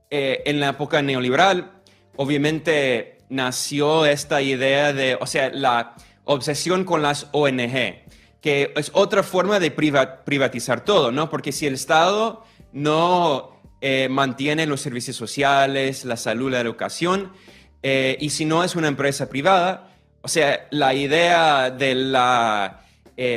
en la época neoliberal, obviamente nació esta idea de, la obsesión con las ONG, que es otra forma de privatizar todo, ¿no? Porque si el Estado no mantiene los servicios sociales, la salud, la educación, y si no es una empresa privada, la idea de la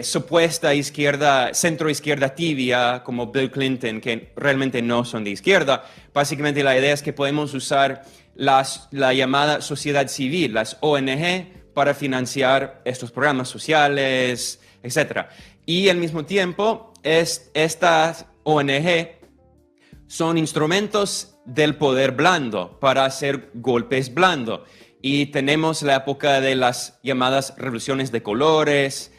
supuesta izquierda, centro-izquierda tibia, como Bill Clinton, que realmente no son de izquierda, básicamente la idea es que podemos usar la llamada sociedad civil, las ONG, para financiar estos programas sociales, etc. Y al mismo tiempo, estas ONG son instrumentos del poder blando para hacer golpes blandos. Y tenemos la época de las llamadas revoluciones de colores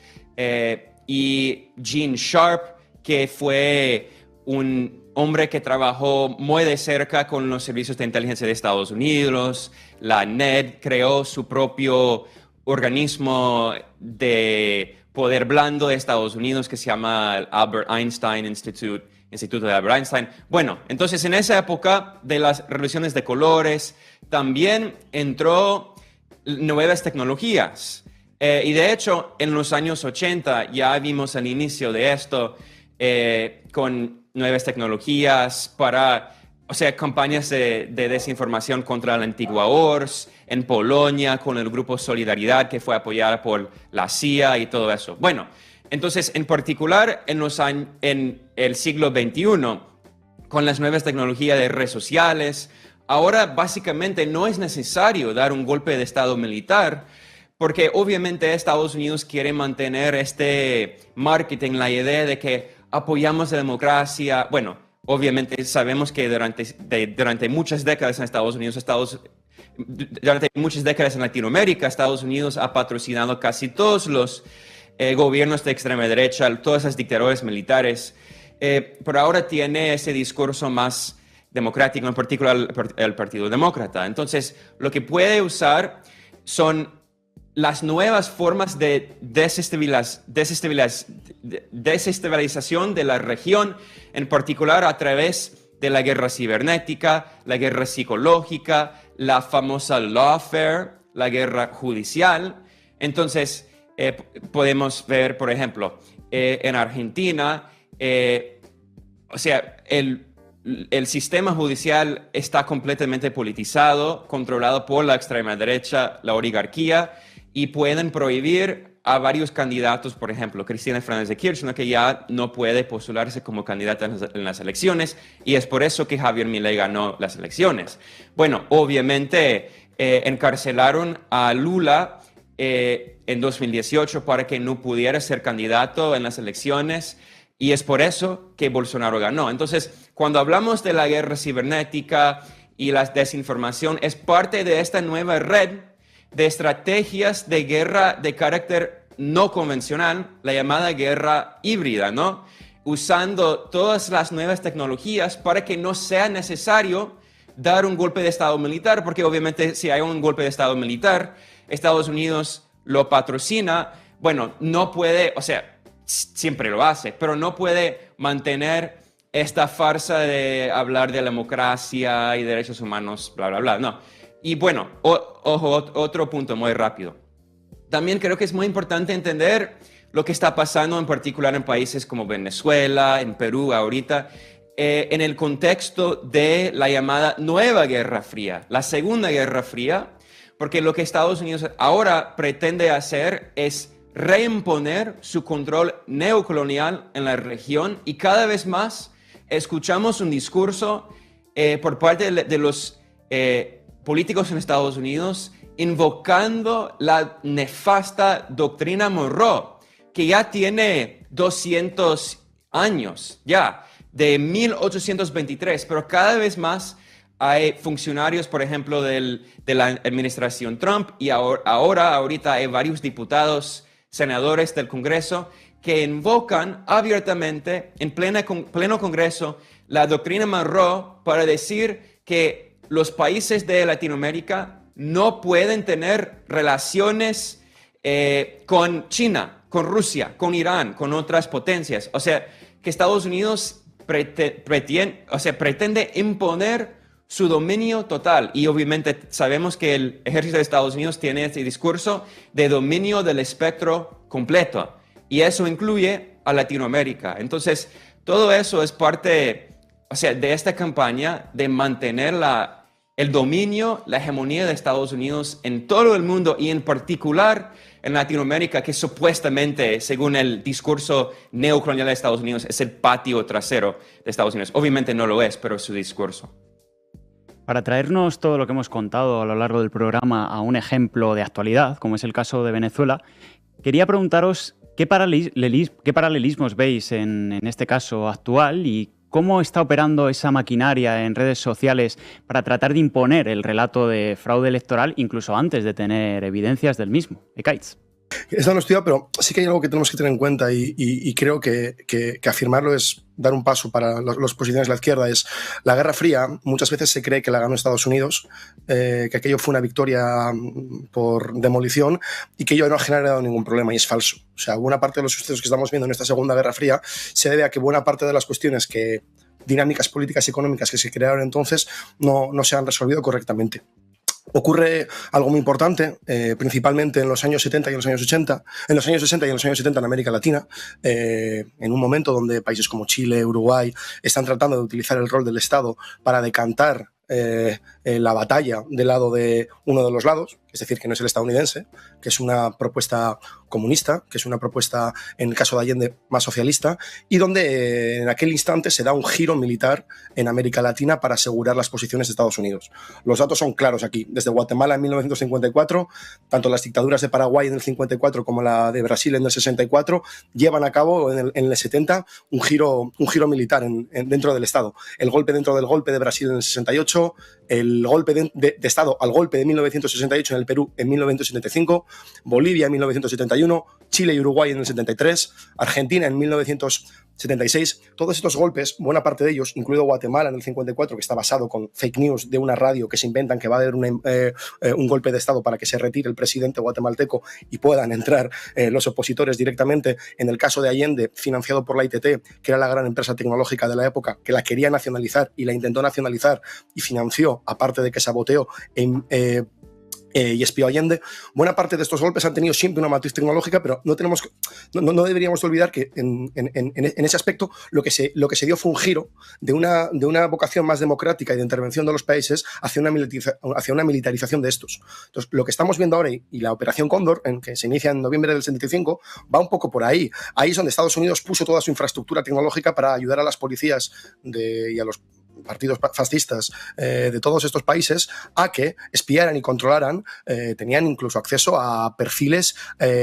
y Gene Sharp, que fue un hombre que trabajó muy de cerca con los servicios de inteligencia de Estados Unidos. La NED creó su propio organismo de poder blando de Estados Unidos que se llama el Albert Einstein Instituto de Albert Einstein. Bueno, entonces en esa época de las revoluciones de colores también entró nuevas tecnologías. Y de hecho, en los años 80 ya vimos el inicio de esto con nuevas tecnologías para, campañas de desinformación contra la antigua URSS, en Polonia con el grupo Solidaridad, que fue apoyada por la CIA y todo eso. Bueno, entonces, en particular, en el siglo XXI, con las nuevas tecnologías de redes sociales, ahora básicamente no es necesario dar un golpe de Estado militar porque obviamente Estados Unidos quiere mantener este marketing, la idea de que apoyamos la democracia. Bueno, obviamente sabemos que durante muchas décadas en Estados Unidos, durante muchas décadas en Latinoamérica, Estados Unidos ha patrocinado casi todos los gobiernos de extrema derecha, todas esas dictaduras militares, pero ahora tiene ese discurso más democrático, en particular el Partido Demócrata. Entonces, lo que puede usar son las nuevas formas de desestabilización de la región, en particular a través de la guerra cibernética, la guerra psicológica, la famosa lawfare, la guerra judicial. Entonces, podemos ver, por ejemplo, en Argentina, o sea, el sistema judicial está completamente politizado, controlado por la extrema derecha, la oligarquía, y pueden prohibir a varios candidatos, por ejemplo, Cristina Fernández de Kirchner, que ya no puede postularse como candidata en las elecciones, y es por eso que Javier Milei ganó las elecciones. Bueno, obviamente encarcelaron a Lula en 2018 para que no pudiera ser candidato en las elecciones, y es por eso que Bolsonaro ganó. Entonces, cuando hablamos de la guerra cibernética y la desinformación, es parte de esta nueva red de estrategias de guerra de carácter no convencional, la llamada guerra híbrida, ¿no? Usando todas las nuevas tecnologías para que no sea necesario dar un golpe de Estado militar, porque obviamente si hay un golpe de Estado militar, Estados Unidos lo patrocina, bueno, no puede, o sea, siempre lo hace, pero no puede mantener esta farsa de hablar de la democracia y derechos humanos, bla, bla, bla, no. Y bueno, ojo, otro punto muy rápido. También creo que es muy importante entender lo que está pasando en particular en países como Venezuela, en Perú ahorita, en el contexto de la llamada nueva Guerra Fría, la Segunda Guerra Fría, porque lo que Estados Unidos ahora pretende hacer es reimponer su control neocolonial en la región, y cada vez más escuchamos un discurso por parte de los políticos en Estados Unidos invocando la nefasta doctrina Monroe, que ya tiene 200 años, ya, de 1823, pero cada vez más hay funcionarios, por ejemplo, de la administración Trump, y ahorita hay varios diputados, senadores del Congreso que invocan abiertamente en pleno Congreso la doctrina Monroe para decir que los países de Latinoamérica no pueden tener relaciones con China, con Rusia, con Irán, con otras potencias. O sea, que Estados Unidos pretende imponer su dominio total. Y obviamente sabemos que el ejército de Estados Unidos tiene este discurso de dominio del espectro completo. Y eso incluye a Latinoamérica. Entonces, todo eso es parte, o sea, de esta campaña de mantener el dominio, la hegemonía de Estados Unidos en todo el mundo, y en particular en Latinoamérica, que supuestamente, según el discurso neocolonial de Estados Unidos, es el patio trasero de Estados Unidos. Obviamente no lo es, pero es su discurso. Para traernos todo lo que hemos contado a lo largo del programa a un ejemplo de actualidad, como es el caso de Venezuela, quería preguntaros qué paralelismos veis en este caso actual, y cómo está operando esa maquinaria en redes sociales para tratar de imponer el relato de fraude electoral, incluso antes de tener evidencias del mismo. Ekaitz. Esto no estudia, pero sí que hay algo que tenemos que tener en cuenta, y creo que afirmarlo es dar un paso para las posiciones de la izquierda. Es la Guerra Fría. Muchas veces se cree que la ganó Estados Unidos, que aquello fue una victoria por demolición y que ello no ha generado ningún problema, y es falso. O sea, buena parte de los sucesos que estamos viendo en esta Segunda Guerra Fría se debe a que buena parte de las cuestiones dinámicas políticas y económicas que se crearon entonces no se han resolvido correctamente. Ocurre algo muy importante, principalmente en los años 70 y en los años 80, en los años 60 y en los años 70 en América Latina, en un momento donde países como Chile, Uruguay están tratando de utilizar el rol del Estado para decantar la batalla del lado de uno de los lados, es decir, que no es el estadounidense, que es una propuesta comunista, que es una propuesta, en el caso de Allende, más socialista, y donde en aquel instante se da un giro militar en América Latina para asegurar las posiciones de Estados Unidos. Los datos son claros aquí. Desde Guatemala en 1954, tanto las dictaduras de Paraguay en el 54 como la de Brasil en el 64 llevan a cabo en el 70 un giro militar dentro del Estado. El golpe dentro del golpe de Brasil en el 68, el golpe de Estado al golpe de 1968 en el Perú en 1975, Bolivia en 1971, Chile y Uruguay en el 73, Argentina en 1976. Todos estos golpes, buena parte de ellos, incluido Guatemala en el 54, que está basado con fake news de una radio que se inventan que va a haber un golpe de Estado para que se retire el presidente guatemalteco y puedan entrar los opositores directamente. En el caso de Allende, financiado por la ITT, que era la gran empresa tecnológica de la época, que la quería nacionalizar y la intentó nacionalizar y financió, aparte de que saboteó y espió a Allende. Buena parte de estos golpes han tenido siempre una matriz tecnológica, pero no deberíamos olvidar que en ese aspecto lo que se dio fue un giro de una vocación más democrática y de intervención de los países hacia una militarización de estos. Entonces, lo que estamos viendo ahora y la Operación Cóndor, que se inicia en noviembre del 75, va un poco por ahí. Ahí es donde Estados Unidos puso toda su infraestructura tecnológica para ayudar a las policías y a los partidos fascistas de todos estos países a que espiaran y controlaran, tenían incluso acceso a perfiles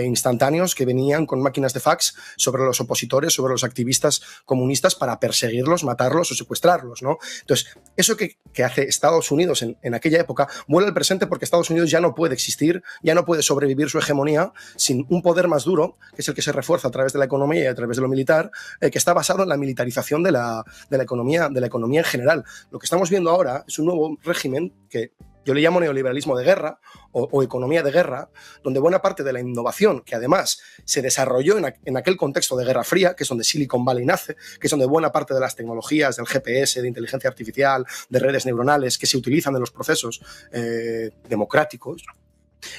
instantáneos que venían con máquinas de fax sobre los opositores, sobre los activistas comunistas para perseguirlos, matarlos o secuestrarlos, ¿no? Entonces, eso que hace Estados Unidos en aquella época vuelve al presente porque Estados Unidos ya no puede existir, ya no puede sobrevivir su hegemonía sin un poder más duro, que es el que se refuerza a través de la economía y a través de lo militar, que está basado en la militarización de la economía en general. Lo que estamos viendo ahora es un nuevo régimen que yo le llamo neoliberalismo de guerra o economía de guerra, donde buena parte de la innovación, que además se desarrolló en aquel contexto de Guerra Fría, que es donde Silicon Valley nace, que es donde buena parte de las tecnologías del GPS, de inteligencia artificial, de redes neuronales que se utilizan en los procesos democráticos,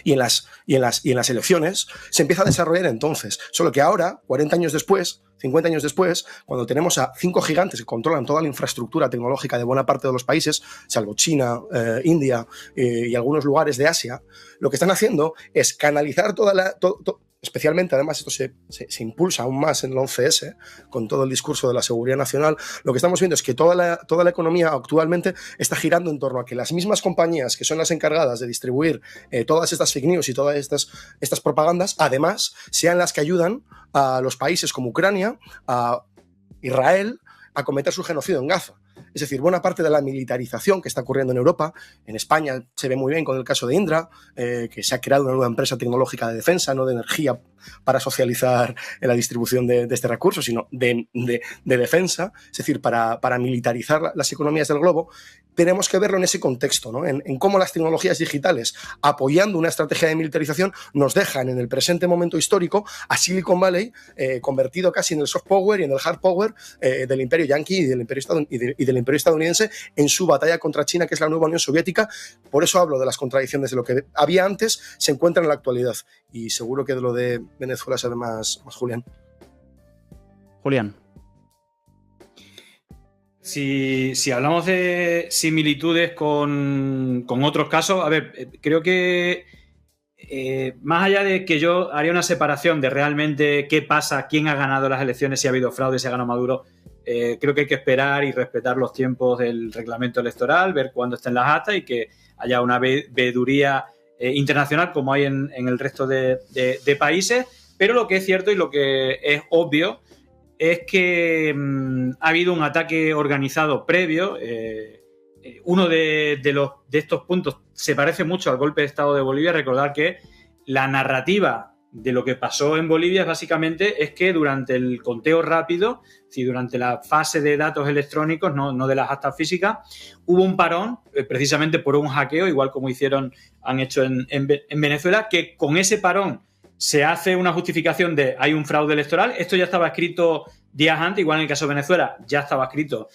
y en las elecciones se empieza a desarrollar entonces. Solo que ahora, 40 años después, 50 años después, cuando tenemos a 5 gigantes que controlan toda la infraestructura tecnológica de buena parte de los países, salvo China, India y algunos lugares de Asia, lo que están haciendo es canalizar especialmente, además, esto se impulsa aún más en el 11S, con todo el discurso de la seguridad nacional. Lo que estamos viendo es que toda la economía actualmente está girando en torno a que las mismas compañías que son las encargadas de distribuir todas estas fake news y todas estas propagandas, además, sean las que ayudan a los países como Ucrania, a Israel, a cometer su genocidio en Gaza. Es decir, buena parte de la militarización que está ocurriendo en Europa, en España se ve muy bien con el caso de Indra, que se ha creado una nueva empresa tecnológica de defensa, no de energía para socializar la distribución de este recurso, sino de defensa, es decir, para militarizar las economías del globo. Tenemos que verlo en ese contexto, ¿no? En cómo las tecnologías digitales, apoyando una estrategia de militarización, nos dejan en el presente momento histórico a Silicon Valley convertido casi en el soft power y en el hard power del imperio yanqui y del imperio estadounidense en su batalla contra China, que es la nueva Unión Soviética. Por eso hablo de las contradicciones de lo que había antes, se encuentra en la actualidad. Y seguro que de lo de Venezuela sabe más Julián. Julián. Si hablamos de similitudes con otros casos, a ver, creo que más allá de que yo haría una separación de realmente qué pasa, quién ha ganado las elecciones, si ha habido fraude, si ha ganado Maduro, creo que hay que esperar y respetar los tiempos del reglamento electoral, ver cuándo estén las actas y que haya una veeduría internacional como hay en el resto de países. Pero lo que es cierto y lo que es obvio es que ha habido un ataque organizado previo. Uno de estos puntos se parece mucho al golpe de Estado de Bolivia. Recordar que la narrativa de lo que pasó en Bolivia básicamente es que durante el conteo rápido, durante la fase de datos electrónicos, no de las actas físicas, hubo un parón precisamente por un hackeo, igual como han hecho en Venezuela, que con ese parón se hace una justificación de hay un fraude electoral. Esto ya estaba escrito días antes, igual en el caso de Venezuela ya estaba escrito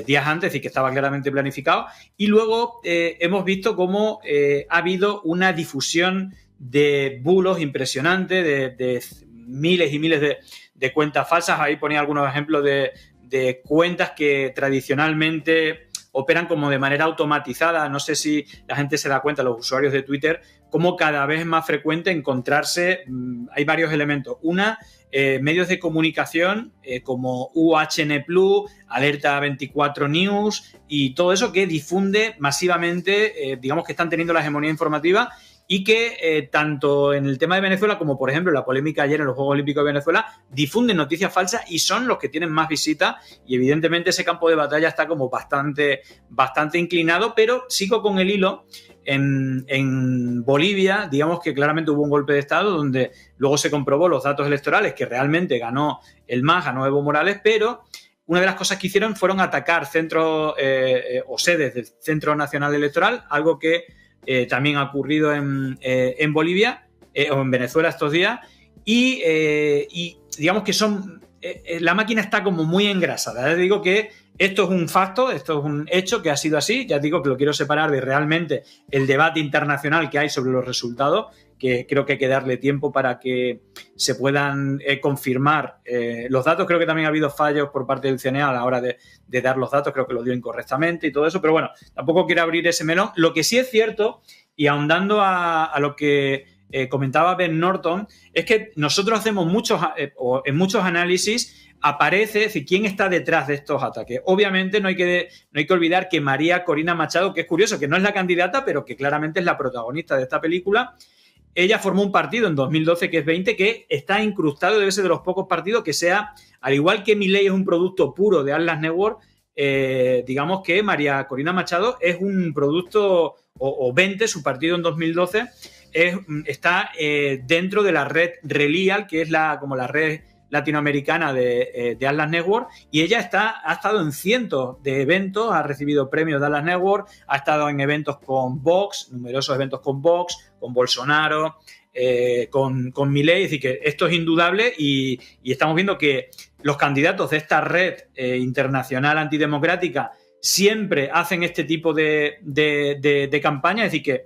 días antes, es decir, que estaba claramente planificado. Y luego hemos visto cómo ha habido una difusión de bulos impresionante, de miles y miles de cuentas falsas. Ahí ponía algunos ejemplos de cuentas que tradicionalmente operan como de manera automatizada. No sé si la gente se da cuenta, los usuarios de Twitter, como cada vez es más frecuente encontrarse, hay varios elementos. Una, medios de comunicación como UHN Plus, Alerta 24 News y todo eso que difunde masivamente, digamos que están teniendo la hegemonía informativa y que tanto en el tema de Venezuela como, por ejemplo, la polémica ayer en los Juegos Olímpicos de Venezuela, difunden noticias falsas y son los que tienen más visitas y evidentemente ese campo de batalla está como bastante inclinado, pero sigo con el hilo. En Bolivia, digamos que claramente hubo un golpe de Estado donde luego se comprobó los datos electorales que realmente ganó el MAS, ganó Evo Morales, pero una de las cosas que hicieron fueron atacar centros o sedes del Centro Nacional Electoral, algo que también ha ocurrido en Bolivia o en Venezuela estos días y digamos que la máquina está como muy engrasada. Les digo que esto es un facto, esto es un hecho que ha sido así. Ya digo que lo quiero separar de realmente el debate internacional que hay sobre los resultados, que creo que hay que darle tiempo para que se puedan confirmar los datos. Creo que también ha habido fallos por parte del CNE a la hora de dar los datos, creo que lo dio incorrectamente y todo eso, pero bueno, tampoco quiero abrir ese melón. Lo que sí es cierto, y ahondando a lo que comentaba Ben Norton, es que nosotros hacemos en muchos análisis aparece, es decir, quién está detrás de estos ataques. Obviamente no hay que olvidar que María Corina Machado, que es curioso, que no es la candidata, pero que claramente es la protagonista de esta película, ella formó un partido en 2012 que es 20, que está incrustado, debe ser de los pocos partidos que sea, al igual que Milei es un producto puro de Atlas Network, digamos que María Corina Machado es un producto, o 20, su partido en 2012, está dentro de la red Relial, que es como la red latinoamericana de Atlas Network, y ella ha estado en cientos de eventos, ha recibido premios de Atlas Network, ha estado en eventos con Vox, numerosos eventos con Vox, con Bolsonaro, con Milei, es decir, que esto es indudable y estamos viendo que los candidatos de esta red internacional antidemocrática siempre hacen este tipo de campaña, es decir, que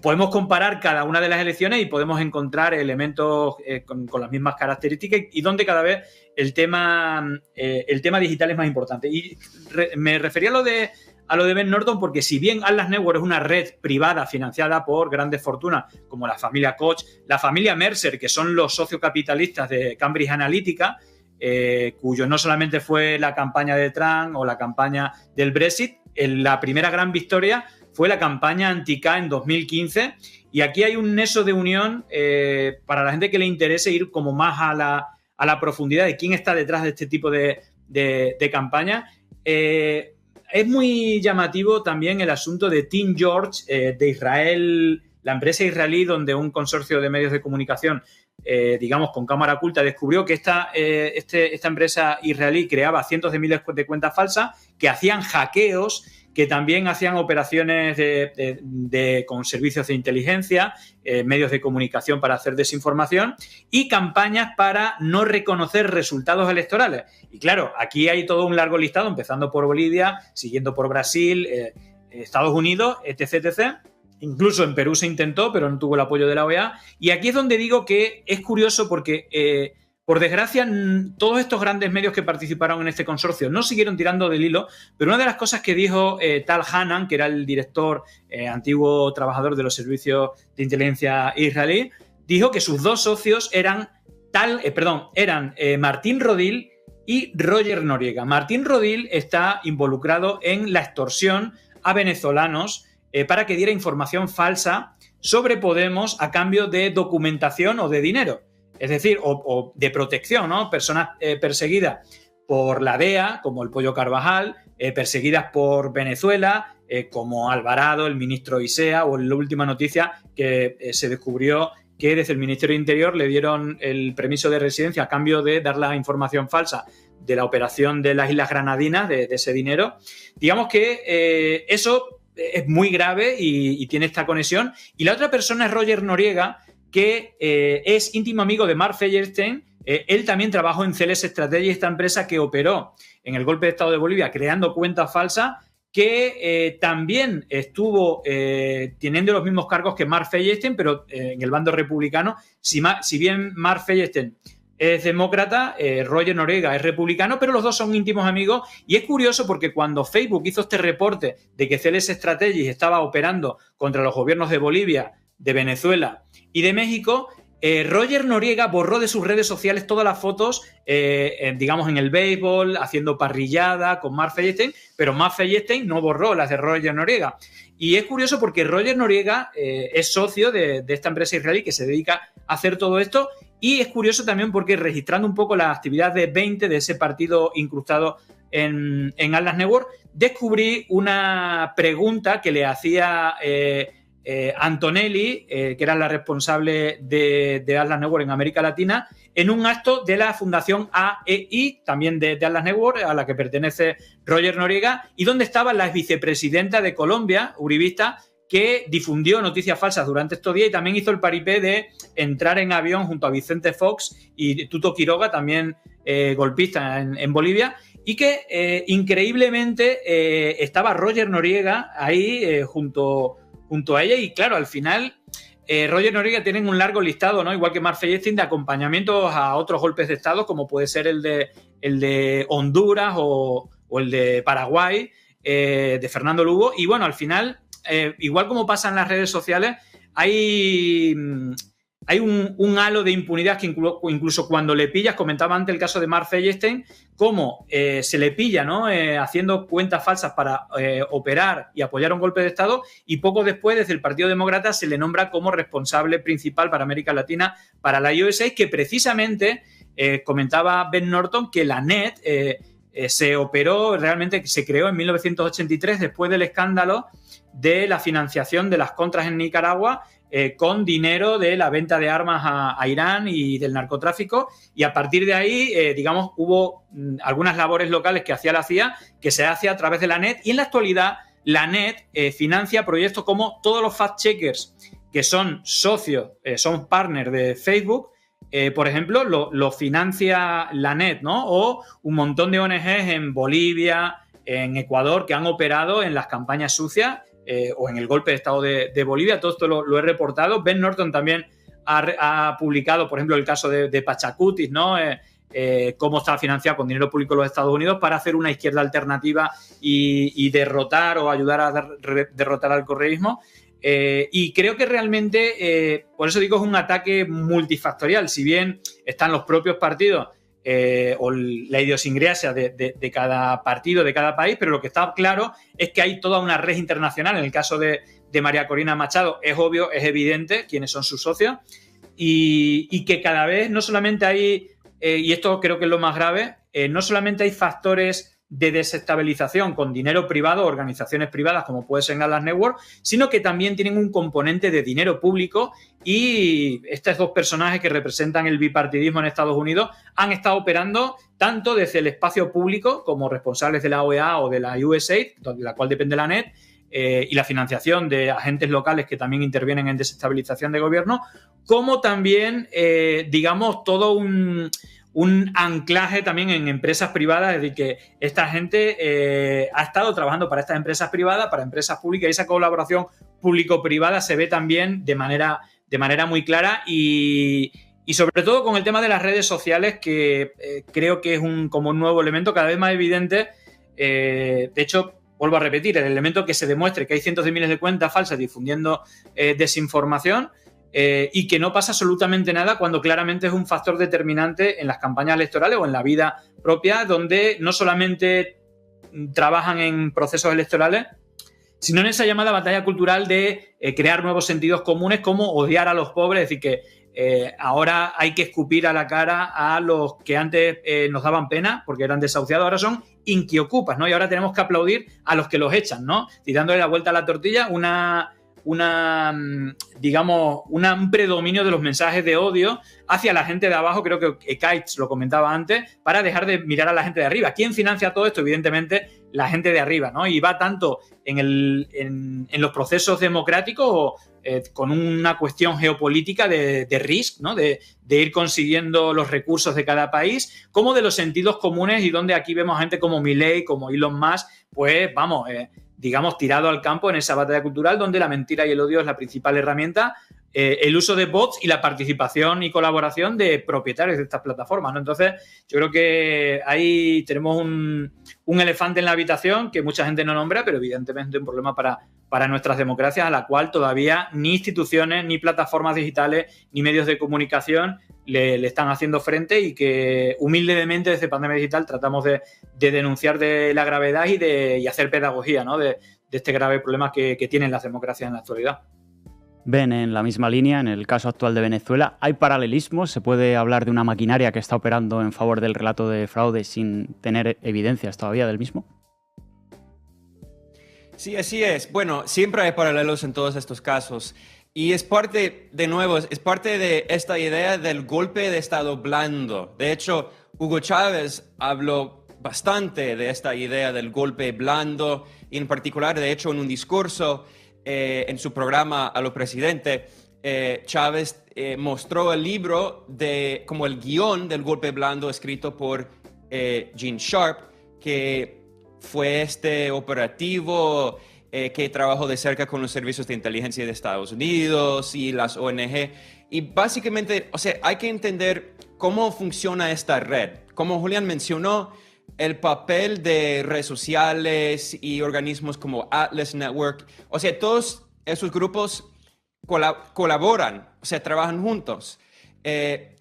podemos comparar cada una de las elecciones y podemos encontrar elementos con las mismas características y donde cada vez el tema digital es más importante. Y me refería a lo de Ben Norton porque si bien Atlas Network es una red privada financiada por grandes fortunas como la familia Koch, la familia Mercer, que son los sociocapitalistas de Cambridge Analytica, cuyo no solamente fue la campaña de Trump o la campaña del Brexit, la primera gran victoria fue la campaña anti-K en 2015 y aquí hay un nexo de unión para la gente que le interese ir como más a la profundidad de quién está detrás de este tipo de campaña. Es muy llamativo también el asunto de Team George de Israel, la empresa israelí donde un consorcio de medios de comunicación, digamos con cámara oculta, descubrió que esta empresa israelí creaba cientos de miles de cuentas falsas que hacían hackeos, que también hacían operaciones con servicios de inteligencia, medios de comunicación para hacer desinformación y campañas para no reconocer resultados electorales. Y claro, aquí hay todo un largo listado, empezando por Bolivia, siguiendo por Brasil, Estados Unidos, etc., etc. Incluso en Perú se intentó, pero no tuvo el apoyo de la OEA. Y aquí es donde digo que es curioso porque por desgracia, todos estos grandes medios que participaron en este consorcio no siguieron tirando del hilo, pero una de las cosas que dijo Tal Hanan, que era el director, antiguo trabajador de los servicios de inteligencia israelí, dijo que sus dos socios eran Martín Rodil y Roger Noriega. Martín Rodil está involucrado en la extorsión a venezolanos para que diera información falsa sobre Podemos a cambio de documentación o de dinero. Es decir, o de protección, ¿no? Personas perseguidas por la DEA, como el Pollo Carvajal, perseguidas por Venezuela, como Alvarado, el ministro Isea, o en la última noticia que se descubrió que desde el Ministerio de Interior le dieron el permiso de residencia a cambio de dar la información falsa de la operación de las Islas Granadinas, de ese dinero. Digamos que eso es muy grave y tiene esta conexión. Y la otra persona es Roger Noriega, que es íntimo amigo de Mark Feuerstein. Él también trabajó en Celes Strategy, esta empresa que operó en el golpe de Estado de Bolivia creando cuentas falsas, que también estuvo teniendo los mismos cargos que Mark Feuerstein, pero en el bando republicano. Si bien Mark Feuerstein es demócrata, Roger Noriega es republicano, pero los dos son íntimos amigos. Y es curioso porque cuando Facebook hizo este reporte de que CLS Strategies estaba operando contra los gobiernos de Bolivia, de Venezuela y de México, Roger Noriega borró de sus redes sociales todas las fotos, digamos, en el béisbol, haciendo parrillada con Mark Feinstein, pero Mark Feinstein no borró las de Roger Noriega. Y es curioso porque Roger Noriega es socio de esta empresa israelí que se dedica a hacer todo esto. Y es curioso también porque, registrando un poco la actividad de 20 de ese partido incrustado en Atlas Network, descubrí una pregunta que le hacía Antonelli, que era la responsable de Atlas Network en América Latina, en un acto de la Fundación AEI, también de Atlas Network, a la que pertenece Roger Noriega, y donde estaba la vicepresidenta de Colombia, uribista, que difundió noticias falsas durante estos días y también hizo el paripé de entrar en avión junto a Vicente Fox y Tuto Quiroga, también golpista en Bolivia, y que increíblemente estaba Roger Noriega ahí junto a ella. Y claro, al final Roger Noriega tiene un largo listado, ¿no? Igual que Mark Feinstein, de acompañamientos a otros golpes de Estado, como puede ser el de Honduras o el de Paraguay, de Fernando Lugo. Y bueno, al final, igual como pasa en las redes sociales, hay un halo de impunidad que incluso cuando le pillas, comentaba antes el caso de Mark Feinstein, cómo se le pilla, ¿no? Haciendo cuentas falsas para operar y apoyar un golpe de Estado, y poco después, desde el Partido Demócrata, se le nombra como responsable principal para América Latina para la USAID, que precisamente comentaba Ben Norton que la NET se operó, realmente se creó en 1983 después del escándalo de la financiación de las contras en Nicaragua, con dinero de la venta de armas a Irán y del narcotráfico, y a partir de ahí, digamos, hubo algunas labores locales que hacía la CIA, que se hace a través de la NET, y en la actualidad la NET financia proyectos como todos los fact-checkers que son socios, son partners de Facebook, por ejemplo, lo financia la NET, ¿no? O un montón de ONGs en Bolivia, en Ecuador, que han operado en las campañas sucias, o en el golpe de Estado de Bolivia. Todo esto lo he reportado. Ben Norton también ha publicado, por ejemplo, el caso de Pachacutis, ¿no? Cómo está financiado con dinero público los Estados Unidos para hacer una izquierda alternativa y derrotar o ayudar a derrotar al correísmo. Y creo que realmente, por eso digo, es un ataque multifactorial. Si bien están los propios partidos o la idiosincrasia de cada partido, de cada país, pero lo que está claro es que hay toda una red internacional. En el caso de María Corina Machado es obvio, es evidente quiénes son sus socios, y que cada vez no solamente hay, y esto creo que es lo más grave, no solamente hay factores de desestabilización con dinero privado, organizaciones privadas como puede ser Atlas Network, sino que también tienen un componente de dinero público, y estos dos personajes que representan el bipartidismo en Estados Unidos han estado operando tanto desde el espacio público como responsables de la OEA o de la USAID, de la cual depende la NET, y la financiación de agentes locales que también intervienen en desestabilización de gobierno, como también, digamos, todo un anclaje también en empresas privadas. Es decir, que esta gente ha estado trabajando para estas empresas privadas, para empresas públicas, y esa colaboración público-privada se ve también de manera muy clara, y sobre todo con el tema de las redes sociales, que creo que es como un nuevo elemento cada vez más evidente. De hecho, vuelvo a repetir, el elemento que se demuestre que hay cientos de miles de cuentas falsas difundiendo desinformación, y que no pasa absolutamente nada, cuando claramente es un factor determinante en las campañas electorales o en la vida propia, donde no solamente trabajan en procesos electorales, sino en esa llamada batalla cultural de crear nuevos sentidos comunes, como odiar a los pobres. Es decir, que ahora hay que escupir a la cara a los que antes nos daban pena porque eran desahuciados, ahora son inquiocupas, ¿no? Y ahora tenemos que aplaudir a los que los echan, ¿no? Y dándole la vuelta a la tortilla, digamos, un predominio de los mensajes de odio hacia la gente de abajo. Creo que Kites lo comentaba antes, para dejar de mirar a la gente de arriba. ¿Quién financia todo esto? Evidentemente la gente de arriba, ¿no? Y va tanto en los procesos democráticos, o con una cuestión geopolítica de risk, ¿no? De ir consiguiendo los recursos de cada país, como de los sentidos comunes, y donde aquí vemos a gente como Milei, como Elon Musk, pues vamos, digamos, tirado al campo en esa batalla cultural, donde la mentira y el odio es la principal herramienta. el uso de bots y la participación y colaboración de propietarios de estas plataformas, ¿no? Entonces, yo creo que ahí tenemos un elefante en la habitación que mucha gente no nombra, pero evidentemente un problema para nuestras democracias, a la cual todavía ni instituciones, ni plataformas digitales, ni medios de comunicación le están haciendo frente, y que humildemente desde Pandemia Digital tratamos de denunciar de la gravedad y hacer pedagogía, ¿no? de este grave problema que tienen las democracias en la actualidad. Ven, en la misma línea, en el caso actual de Venezuela, ¿hay paralelismos? ¿Se puede hablar de una maquinaria que está operando en favor del relato de fraude sin tener evidencias todavía del mismo? Sí, así es. Bueno, siempre hay paralelos en todos estos casos. Y es parte, de nuevo, es parte de esta idea del golpe de Estado blando. De hecho, Hugo Chávez habló bastante de esta idea del golpe blando, y en particular, de hecho, en un discurso en su programa a lo presidente, Chávez mostró el libro como el guión del golpe blando escrito por Gene Sharp, que fue este operativo que trabajó de cerca con los servicios de inteligencia de Estados Unidos y las ONG. Y básicamente, o sea, hay que entender cómo funciona esta red. Como Julián mencionó, el papel de redes sociales y organismos como Atlas Network, o sea, todos esos grupos colaboran, o sea, trabajan juntos.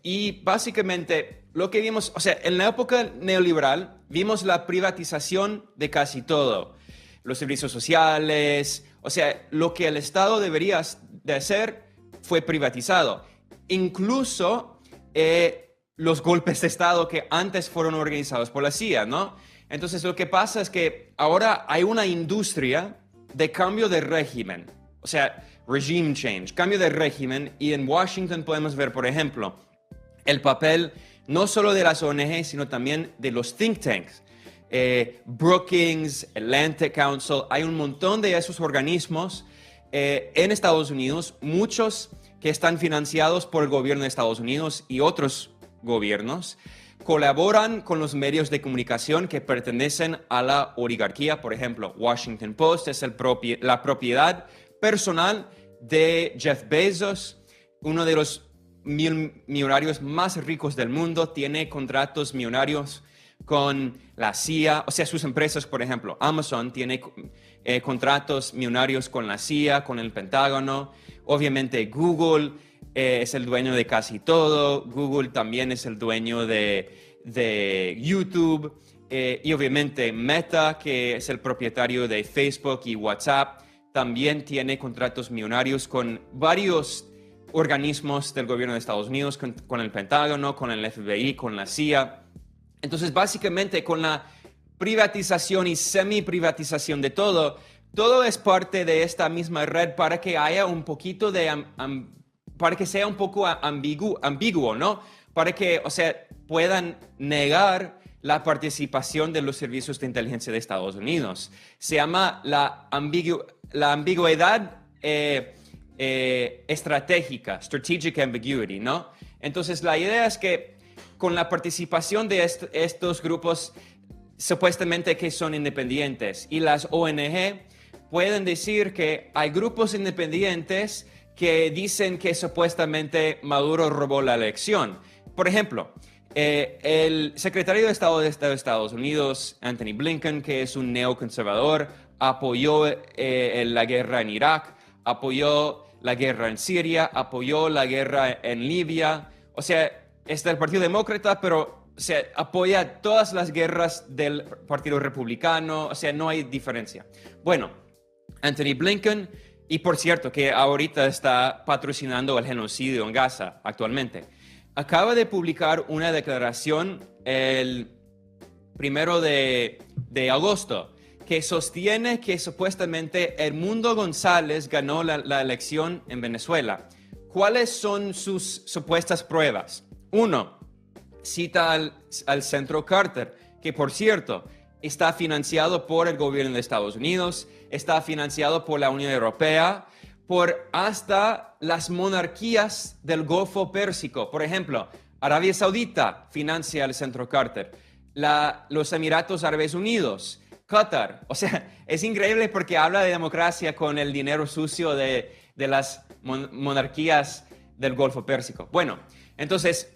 Y básicamente lo que vimos, o sea, en la época neoliberal vimos la privatización de casi todo. Los servicios sociales, o sea, lo que el Estado debería de hacer fue privatizado. Incluso los golpes de Estado que antes fueron organizados por la CIA, ¿no? Entonces, lo que pasa es que ahora hay una industria de cambio de régimen, o sea, regime change, cambio de régimen, y en Washington podemos ver, por ejemplo, el papel no solo de las ONG, sino también de los think tanks. Brookings, Atlantic Council, hay un montón de esos organismos en Estados Unidos, muchos que están financiados por el gobierno de Estados Unidos y otros gobiernos, colaboran con los medios de comunicación que pertenecen a la oligarquía. Por ejemplo, Washington Post es la propiedad personal de Jeff Bezos, uno de los millonarios más ricos del mundo, tiene contratos millonarios con la CIA, o sea, sus empresas, por ejemplo, Amazon tiene contratos millonarios con la CIA, con el Pentágono. Obviamente Google es el dueño de casi todo. Google también es el dueño de YouTube. Y obviamente Meta, que es el propietario de Facebook y WhatsApp, también tiene contratos millonarios con varios organismos del gobierno de Estados Unidos, con el Pentágono, con el FBI, con la CIA. Entonces, básicamente, con la privatización y semi-privatización de todo es parte de esta misma red para que haya un poquito de... para que sea un poco ambiguo, ¿no? Para que, o sea, puedan negar la participación de los servicios de inteligencia de Estados Unidos. Se llama la ambigüedad estratégica, strategic ambiguity, ¿no? Entonces, la idea es que con la participación de estos grupos supuestamente que son independientes, y las ONG pueden decir que hay grupos independientes que dicen que supuestamente Maduro robó la elección. Por ejemplo, el secretario de Estado de Estados Unidos, Anthony Blinken, que es un neoconservador, apoyó la guerra en Irak, apoyó la guerra en Siria, apoyó la guerra en Libia. O sea, es del Partido Demócrata, pero se apoya todas las guerras del Partido Republicano. O sea, no hay diferencia. Bueno, Anthony Blinken, y por cierto que ahorita está patrocinando el genocidio en Gaza actualmente, acaba de publicar una declaración el 1 de agosto que sostiene que supuestamente Edmundo González ganó la elección en Venezuela. ¿Cuáles son sus supuestas pruebas? Uno, cita al Centro Carter, que por cierto está financiado por el gobierno de Estados Unidos, está financiado por la Unión Europea, por hasta las monarquías del Golfo Pérsico. Por ejemplo, Arabia Saudita financia el Centro Carter, los Emiratos Árabes Unidos, Qatar. O sea, es increíble porque habla de democracia con el dinero sucio de las monarquías del Golfo Pérsico. Bueno, entonces,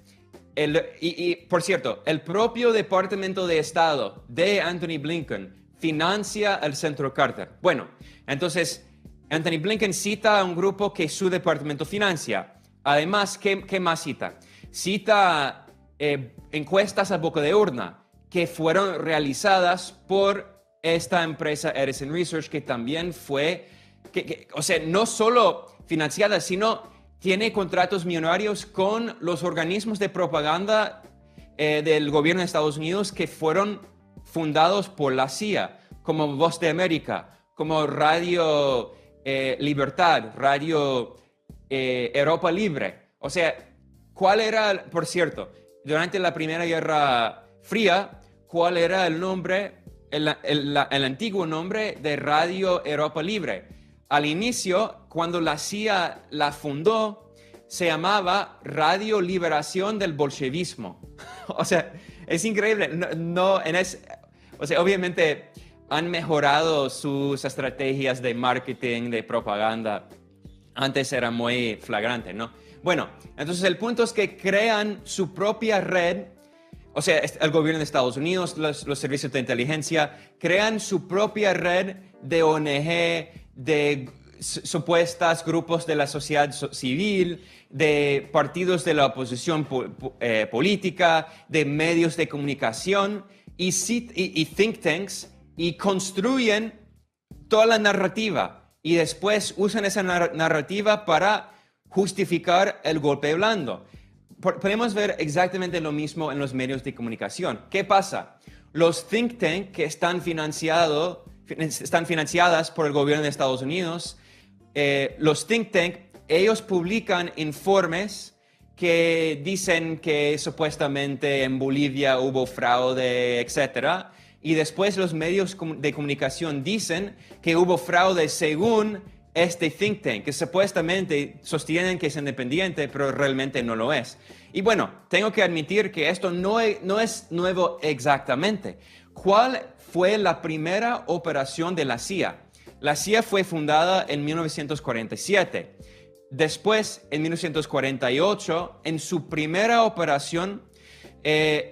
por cierto, el propio Departamento de Estado de Anthony Blinken financia el Centro Carter. Bueno, entonces, Anthony Blinken cita a un grupo que su departamento financia. Además, ¿qué más cita? Cita encuestas a boca de urna que fueron realizadas por esta empresa Edison Research, que también fue, o sea, no solo financiada, sino tiene contratos millonarios con los organismos de propaganda del gobierno de Estados Unidos que fueron fundados por la CIA, como Voz de América, como Radio Libertad, Radio Europa Libre. O sea, ¿cuál era, por cierto, durante la Primera Guerra Fría, cuál era el nombre, el antiguo nombre de Radio Europa Libre? Al inicio, cuando la CIA la fundó, se llamaba Radio Liberación del Bolchevismo. O sea, es increíble. O sea, obviamente han mejorado sus estrategias de marketing, de propaganda. Antes era muy flagrante, ¿no? Bueno, entonces el punto es que crean su propia red. O sea, el gobierno de Estados Unidos, los servicios de inteligencia, crean su propia red de ONG, de supuestos grupos de la sociedad civil, de partidos de la oposición política, de medios de comunicación y think tanks, y construyen toda la narrativa y después usan esa narrativa para justificar el golpe blando. Podemos ver exactamente lo mismo en los medios de comunicación. ¿Qué pasa? Los think tanks que están financiadas por el gobierno de Estados Unidos, los think tanks, ellos publican informes que dicen que supuestamente en Bolivia hubo fraude, etc. Y después los medios de comunicación dicen que hubo fraude según este think tank, que supuestamente sostienen que es independiente, pero realmente no lo es. Y bueno, tengo que admitir que esto no es nuevo exactamente. ¿Cuál fue la primera operación de la CIA? La CIA fue fundada en 1947. Después, en 1948, en su primera operación,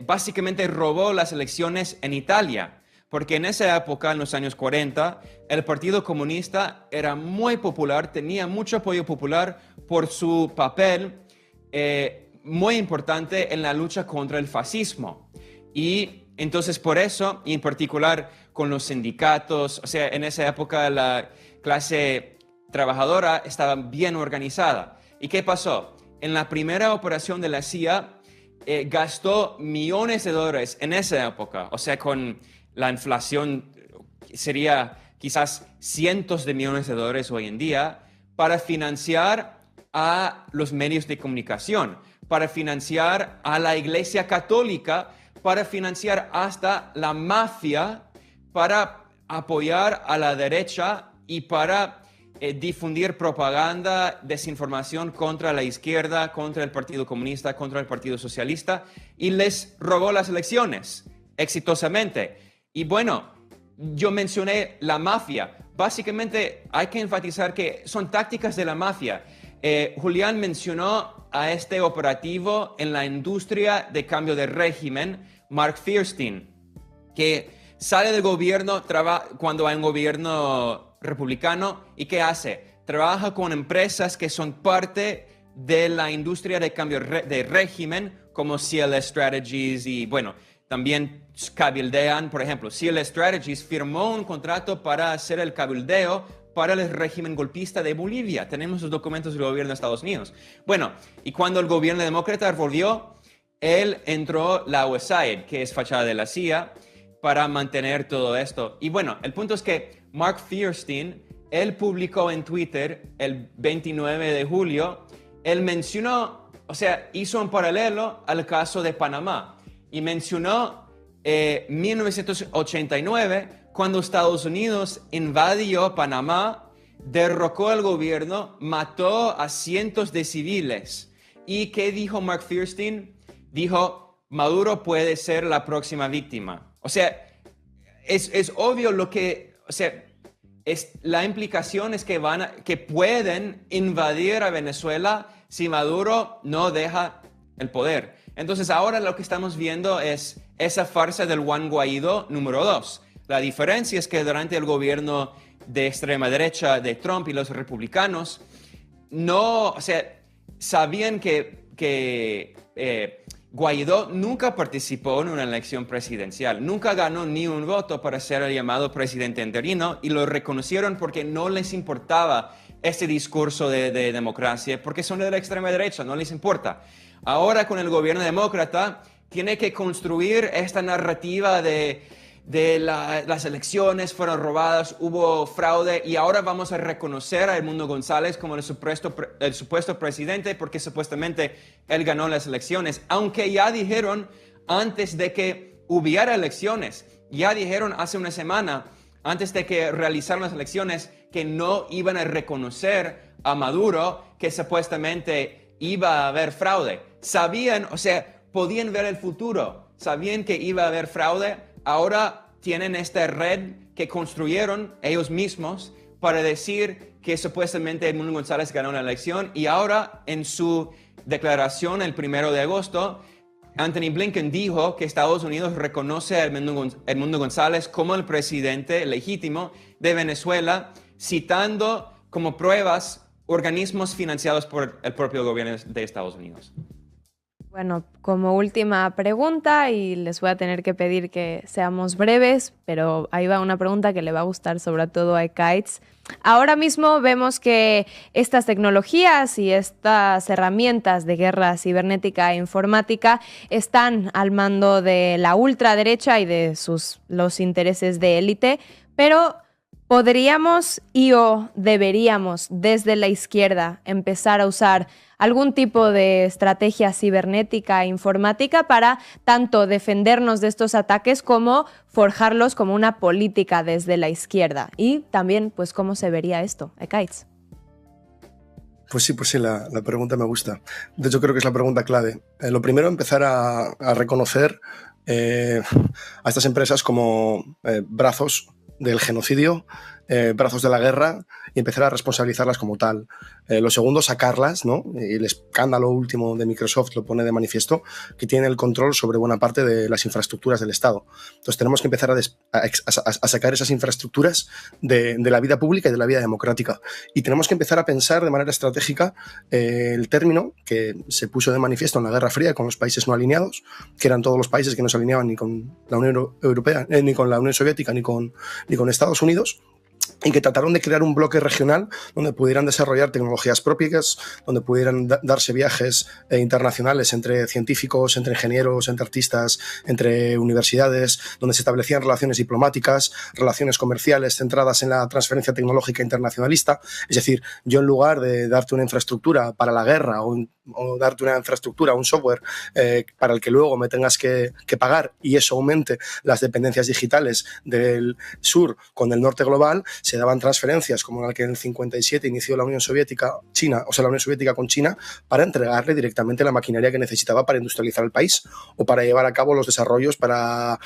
básicamente robó las elecciones en Italia, porque en esa época, en los años 40, el Partido Comunista era muy popular, tenía mucho apoyo popular por su papel muy importante en la lucha contra el fascismo. Y entonces por eso, y en particular con los sindicatos, o sea, en esa época la clase trabajadora estaba bien organizada. ¿Y qué pasó? En la primera operación de la CIA, gastó millones de dólares en esa época, o sea, con la inflación sería quizás cientos de millones de dólares hoy en día, para financiar a los medios de comunicación, para financiar a la Iglesia Católica, para financiar hasta la mafia, para apoyar a la derecha y para difundir propaganda, desinformación contra la izquierda, contra el Partido Comunista, contra el Partido Socialista, y les robó las elecciones exitosamente. Y bueno, yo mencioné la mafia. Básicamente hay que enfatizar que son tácticas de la mafia. Julián mencionó a este operativo en la industria de cambio de régimen, Mark Fierstein, que sale del gobierno cuando hay un gobierno republicano, ¿y qué hace? Trabaja con empresas que son parte de la industria de cambio de régimen, como CLS Strategies, y bueno, también cabildean. Por ejemplo, CLS Strategies firmó un contrato para hacer el cabildeo para el régimen golpista de Bolivia. Tenemos los documentos del gobierno de Estados Unidos. Bueno, y cuando el gobierno demócrata volvió, él entró la USAID, que es fachada de la CIA, para mantener todo esto. Y bueno, el punto es que Mark Fierstein, él publicó en Twitter el 29 de julio, él mencionó, o sea, hizo un paralelo al caso de Panamá y mencionó 1989, cuando Estados Unidos invadió Panamá, derrocó al gobierno, mató a cientos de civiles. ¿Y qué dijo Mark Fierstein? Dijo, Maduro puede ser la próxima víctima. O sea, es obvio lo que, o sea, la implicación es que pueden invadir a Venezuela si Maduro no deja el poder. Entonces ahora lo que estamos viendo es esa farsa del Juan Guaidó número 2. La diferencia es que durante el gobierno de extrema derecha de Trump y los republicanos, sabían que Guaidó nunca participó en una elección presidencial, nunca ganó ni un voto para ser el llamado presidente interino, y lo reconocieron porque no les importaba este discurso de democracia, porque son de la extrema derecha, no les importa. Ahora con el gobierno demócrata tiene que construir esta narrativa de las elecciones fueron robadas, hubo fraude, y ahora vamos a reconocer a Edmundo González como el supuesto presidente porque supuestamente él ganó las elecciones, aunque ya dijeron antes de que hubiera elecciones, ya dijeron hace una semana, antes de que realizaran las elecciones, que no iban a reconocer a Maduro, que supuestamente iba a haber fraude. Sabían, podían ver el futuro, sabían que iba a haber fraude. Ahora tienen esta red que construyeron ellos mismos para decir que supuestamente Edmundo González ganó la elección, y ahora en su declaración el 1 de agosto, Anthony Blinken dijo que Estados Unidos reconoce a Edmundo González como el presidente legítimo de Venezuela, citando como pruebas organismos financiados por el propio gobierno de Estados Unidos. Bueno, como última pregunta, y les voy a tener que pedir que seamos breves, pero ahí va una pregunta que le va a gustar sobre todo a Ekaitz. Ahora mismo vemos que estas tecnologías y estas herramientas de guerra cibernética e informática están al mando de la ultraderecha y de los intereses de élite, pero ¿podríamos o deberíamos desde la izquierda empezar a usar algún tipo de estrategia cibernética e informática para tanto defendernos de estos ataques como forjarlos como una política desde la izquierda? Y también, pues, ¿cómo se vería esto? Ekaitz. Pues sí, la pregunta me gusta. De hecho, creo que es la pregunta clave. Lo primero, empezar a reconocer a estas empresas como brazos del genocidio, brazos de la guerra, y empezar a responsabilizarlas como tal. Lo segundo, sacarlas, ¿no? Y el escándalo último de Microsoft lo pone de manifiesto, que tiene el control sobre buena parte de las infraestructuras del Estado. Entonces tenemos que empezar a sacar esas infraestructuras de la vida pública y de la vida democrática. Y tenemos que empezar a pensar de manera estratégica el término que se puso de manifiesto en la Guerra Fría con los países no alineados, que eran todos los países que no se alineaban ni con la Unión Europea, ni con la Unión Soviética, ni con Estados Unidos, y que trataron de crear un bloque regional donde pudieran desarrollar tecnologías propias, donde pudieran darse viajes internacionales entre científicos, entre ingenieros, entre artistas, entre universidades, donde se establecían relaciones diplomáticas, relaciones comerciales centradas en la transferencia tecnológica internacionalista. Es decir, yo, en lugar de darte una infraestructura para la guerra o darte una infraestructura, un software para el que luego me tengas que pagar, y eso aumente las dependencias digitales del sur con el norte global, se daban transferencias como la que en el 57 inició la Unión Soviética con China, para entregarle directamente la maquinaria que necesitaba para industrializar el país o para llevar a cabo los desarrollos para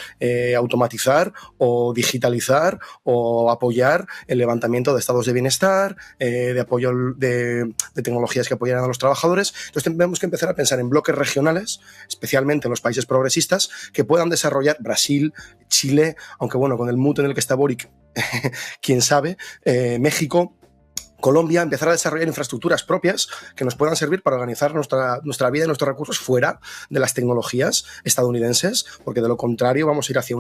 automatizar o digitalizar o apoyar el levantamiento de estados de bienestar, de apoyo de tecnologías que apoyaran a los trabajadores. Entonces tenemos que empezar a pensar en bloques regionales, especialmente en los países progresistas, que puedan desarrollar, Brasil, Chile, aunque bueno, con el mood en el que está Boric, quién sabe, México, Colombia, empezar a desarrollar infraestructuras propias que nos puedan servir para organizar nuestra vida y nuestros recursos fuera de las tecnologías estadounidenses, porque de lo contrario vamos a ir hacia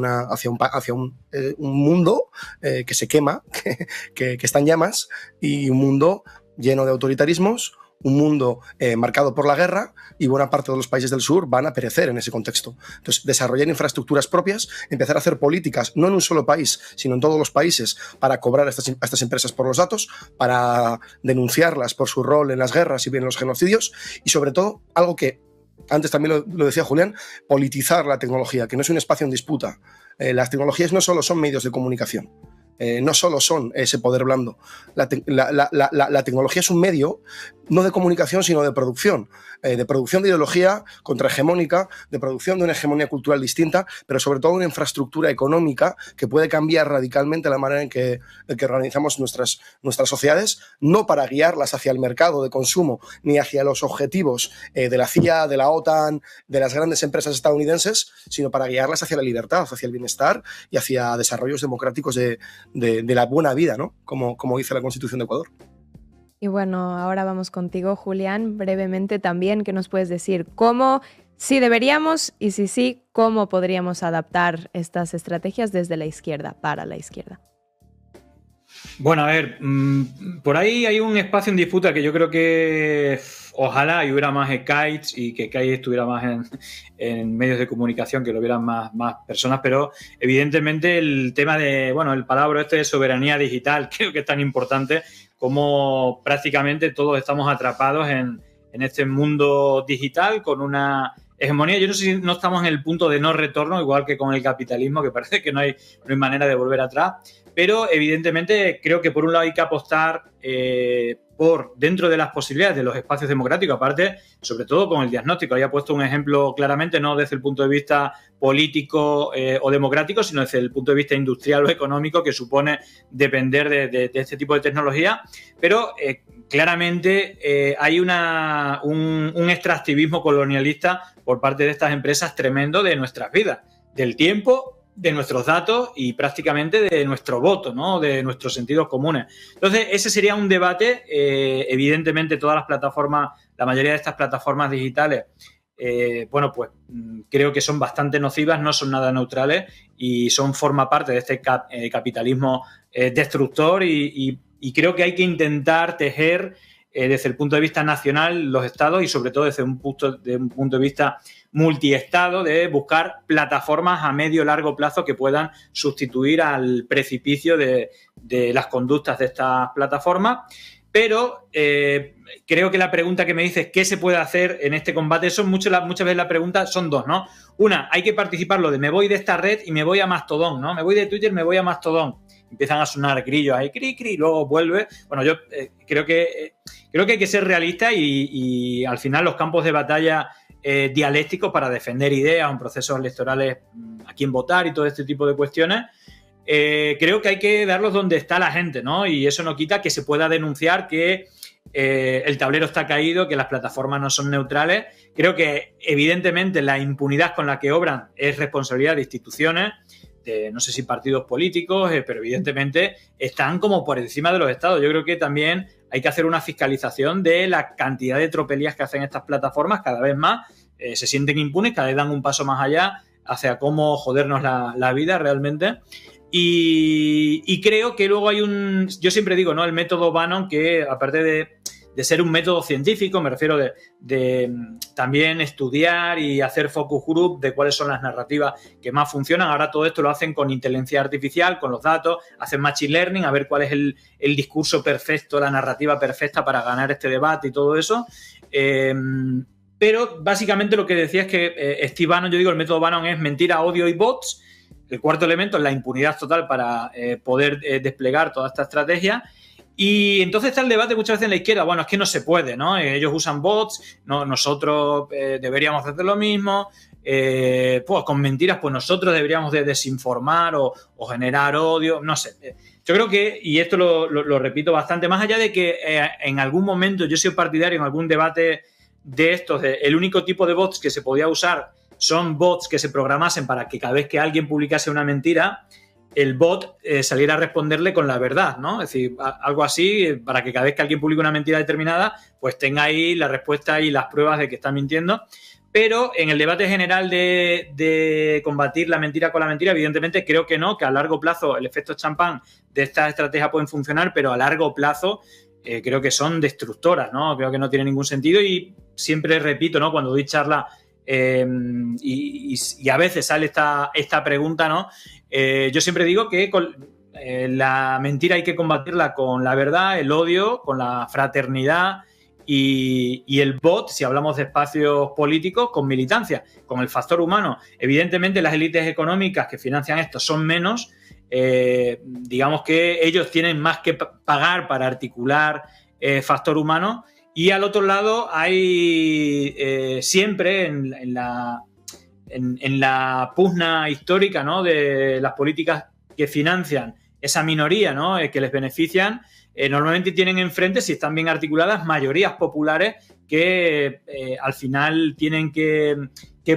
un mundo que se quema, que está en llamas, y un mundo lleno de autoritarismos, un mundo marcado por la guerra, y buena parte de los países del sur van a perecer en ese contexto. Entonces, desarrollar infraestructuras propias, empezar a hacer políticas, no en un solo país, sino en todos los países, para cobrar a estas empresas por los datos, para denunciarlas por su rol en las guerras y en los genocidios, y sobre todo, algo que antes también lo decía Julián, politizar la tecnología, que no es un espacio en disputa. Las tecnologías no solo son medios de comunicación. no solo son ese poder blando. La tecnología es un medio no de comunicación, sino de producción de ideología contrahegemónica, de producción de una hegemonía cultural distinta, pero sobre todo una infraestructura económica que puede cambiar radicalmente la manera en que organizamos nuestras sociedades, no para guiarlas hacia el mercado de consumo ni hacia los objetivos de la CIA, de la OTAN, de las grandes empresas estadounidenses, sino para guiarlas hacia la libertad, hacia el bienestar y hacia desarrollos democráticos de la buena vida, ¿no? Como dice la Constitución de Ecuador. Y bueno, ahora vamos contigo, Julián, brevemente también, ¿qué nos puedes decir? ¿Cómo, si deberíamos y si sí, cómo podríamos adaptar estas estrategias desde la izquierda, para la izquierda? Bueno, a ver, por ahí hay un espacio en disputa que yo creo que ojalá hubiera más kites y que kites estuviera más en medios de comunicación, que lo vieran más personas, pero evidentemente el tema de, bueno, el palabra de soberanía digital creo que es tan importante como prácticamente todos estamos atrapados en este mundo digital con una hegemonía. Yo no sé si no estamos en el punto de no retorno, igual que con el capitalismo, que parece que no hay manera de volver atrás, pero evidentemente creo que por un lado hay que apostar por dentro de las posibilidades de los espacios democráticos, aparte, sobre todo con el diagnóstico. Había puesto un ejemplo claramente, no desde el punto de vista político o democrático, sino desde el punto de vista industrial o económico, que supone depender de este tipo de tecnología, pero claramente hay un extractivismo colonialista por parte de estas empresas tremendo de nuestras vidas, del tiempo, de nuestros datos y prácticamente de nuestro voto, ¿no? De nuestros sentidos comunes. Entonces, ese sería un debate. Evidentemente, todas las plataformas, la mayoría de estas plataformas digitales, bueno, pues creo que son bastante nocivas, no son nada neutrales y forma parte de este capitalismo destructor y creo que hay que intentar tejer desde el punto de vista nacional los estados y sobre todo desde un punto de vista multiestado, de buscar plataformas a medio largo plazo que puedan sustituir al precipicio de las conductas de estas plataformas. Pero creo que la pregunta que me dices, ¿qué se puede hacer en este combate? Muchas veces la pregunta son dos, ¿no? Una, hay que participar lo de me voy de esta red y me voy a Mastodon, ¿no? Me voy de Twitter, me voy a Mastodon. Empiezan a sonar grillos ahí, cri, cri, y luego vuelve. Bueno, yo creo que hay que ser realista y al final los campos de batalla dialécticos para defender ideas, en procesos electorales, a quién votar y todo este tipo de cuestiones, creo que hay que darlos donde está la gente, ¿no? Y eso no quita que se pueda denunciar que el tablero está caído, que las plataformas no son neutrales. Creo que evidentemente la impunidad con la que obran es responsabilidad de instituciones, no sé si partidos políticos, pero evidentemente están como por encima de los estados. Yo creo que también hay que hacer una fiscalización de la cantidad de tropelías que hacen estas plataformas, cada vez más se sienten impunes, cada vez dan un paso más allá hacia cómo jodernos la vida realmente. Y creo que luego hay yo siempre digo, ¿no? El método Bannon, que aparte de ser un método científico, me refiero de también estudiar y hacer focus group de cuáles son las narrativas que más funcionan. Ahora todo esto lo hacen con inteligencia artificial, con los datos, hacen machine learning, a ver cuál es el discurso perfecto, la narrativa perfecta para ganar este debate y todo eso. Pero básicamente lo que decía es que Steve Bannon, yo digo, el método Bannon es mentira, odio y bots. El cuarto elemento es la impunidad total para poder desplegar toda esta estrategia. Y entonces está el debate muchas veces en la izquierda, bueno, es que no se puede, ¿no? Ellos usan bots, no, nosotros deberíamos hacer lo mismo, pues con mentiras, pues nosotros deberíamos de desinformar o generar odio, no sé. Yo creo que, y esto lo repito bastante, más allá de que en algún momento yo he sido partidario en algún debate de estos, el único tipo de bots que se podía usar son bots que se programasen para que cada vez que alguien publicase una mentira, el bot saliera a responderle con la verdad, ¿no? Es decir, algo así para que cada vez que alguien publique una mentira determinada, pues tenga ahí la respuesta y las pruebas de que está mintiendo. Pero en el debate general de combatir la mentira con la mentira, evidentemente creo que no, que a largo plazo el efecto champán de estas estrategias pueden funcionar, pero a largo plazo creo que son destructoras, ¿no? Creo que no tiene ningún sentido y siempre repito, ¿no? Cuando doy charla y a veces sale esta pregunta, ¿no? Yo siempre digo que la mentira hay que combatirla con la verdad, el odio, con la fraternidad y el bot, si hablamos de espacios políticos, con militancia, con el factor humano. Evidentemente las élites económicas que financian esto son menos digamos que ellos tienen más que pagar para articular factor humano. Y al otro lado hay siempre en la pugna histórica, ¿no?, de las políticas que financian esa minoría, ¿no?, que les benefician, normalmente tienen enfrente, si están bien articuladas, mayorías populares que al final tienen que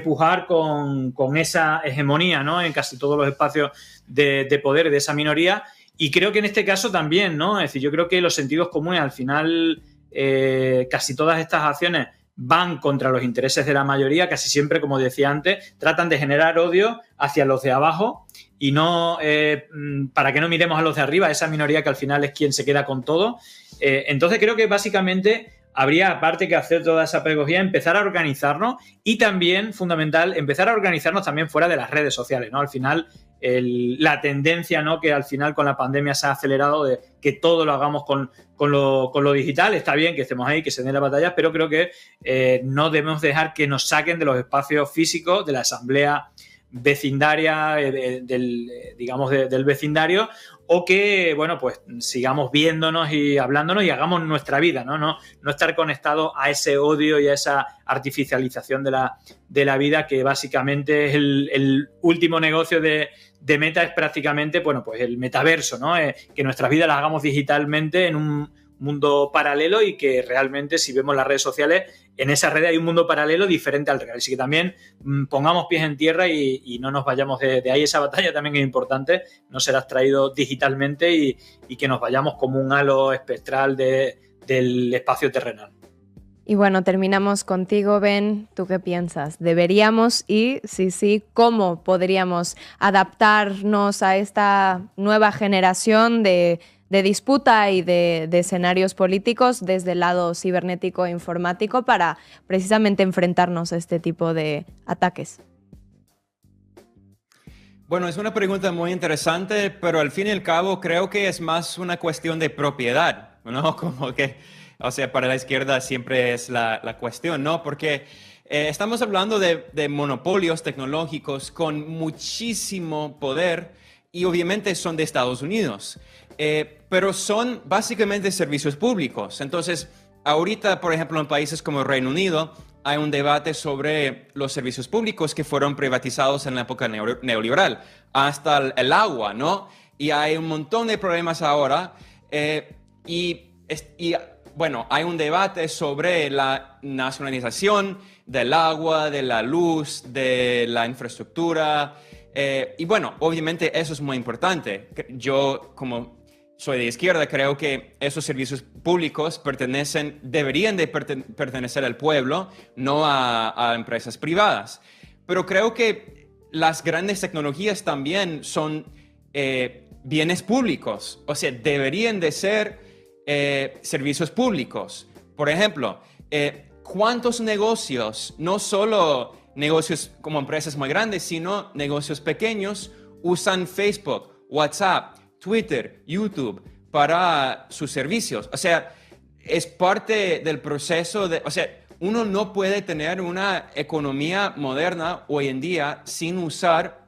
pujar con esa hegemonía, ¿no?, en casi todos los espacios de poder de esa minoría. Y creo que en este caso también, ¿no? Es decir, yo creo que los sentidos comunes al final, casi todas estas acciones van contra los intereses de la mayoría, casi siempre, como decía antes, tratan de generar odio hacia los de abajo y no para que no miremos a los de arriba, esa minoría que al final es quien se queda con todo. Entonces creo que básicamente habría, aparte que hacer toda esa pedagogía, empezar a organizarnos y también, fundamental, empezar a organizarnos también fuera de las redes sociales, ¿no? Al final, la tendencia, ¿no?, que al final con la pandemia se ha acelerado de que todo lo hagamos con lo digital. Está bien que estemos ahí, que se den las batallas, pero creo que no debemos dejar que nos saquen de los espacios físicos, de la asamblea vecindaria, del vecindario, o que, bueno, pues sigamos viéndonos y hablándonos y hagamos nuestra vida, ¿no? No estar conectados a ese odio y a esa artificialización de la vida, que básicamente es el último negocio de Meta, es prácticamente, bueno, pues el metaverso, ¿no? Que nuestras vidas las hagamos digitalmente en un mundo paralelo, y que realmente, si vemos las redes sociales, en esa red hay un mundo paralelo diferente al real. Así que también pongamos pies en tierra y no nos vayamos de ahí. Esa batalla también es importante, no ser abstraído digitalmente y que nos vayamos como un halo espectral del espacio terrenal. Y bueno, terminamos contigo, Ben. ¿Tú qué piensas? ¿Deberíamos y, sí, cómo podríamos adaptarnos a esta nueva generación de disputa y de escenarios políticos desde el lado cibernético e informático para precisamente enfrentarnos a este tipo de ataques? Bueno, es una pregunta muy interesante, pero al fin y al cabo creo que es más una cuestión de propiedad, ¿no? Como que, o sea, para la izquierda siempre es la cuestión, ¿no? Porque estamos hablando de monopolios tecnológicos con muchísimo poder y obviamente son de Estados Unidos. Pero son básicamente servicios públicos. Entonces, ahorita, por ejemplo, en países como el Reino Unido, hay un debate sobre los servicios públicos que fueron privatizados en la época neoliberal, hasta el agua, ¿no? Y hay un montón de problemas ahora. Bueno, hay un debate sobre la nacionalización del agua, de la luz, de la infraestructura. Y bueno, obviamente eso es muy importante. Yo, como soy de izquierda, creo que esos servicios públicos deberían de pertenecer al pueblo, no a empresas privadas. Pero creo que las grandes tecnologías también son bienes públicos, o sea, deberían de ser servicios públicos. Por ejemplo, ¿cuántos negocios, no solo negocios como empresas muy grandes, sino negocios pequeños, usan Facebook, WhatsApp, Twitter, YouTube para sus servicios? O sea, es parte del proceso o sea, uno no puede tener una economía moderna hoy en día sin usar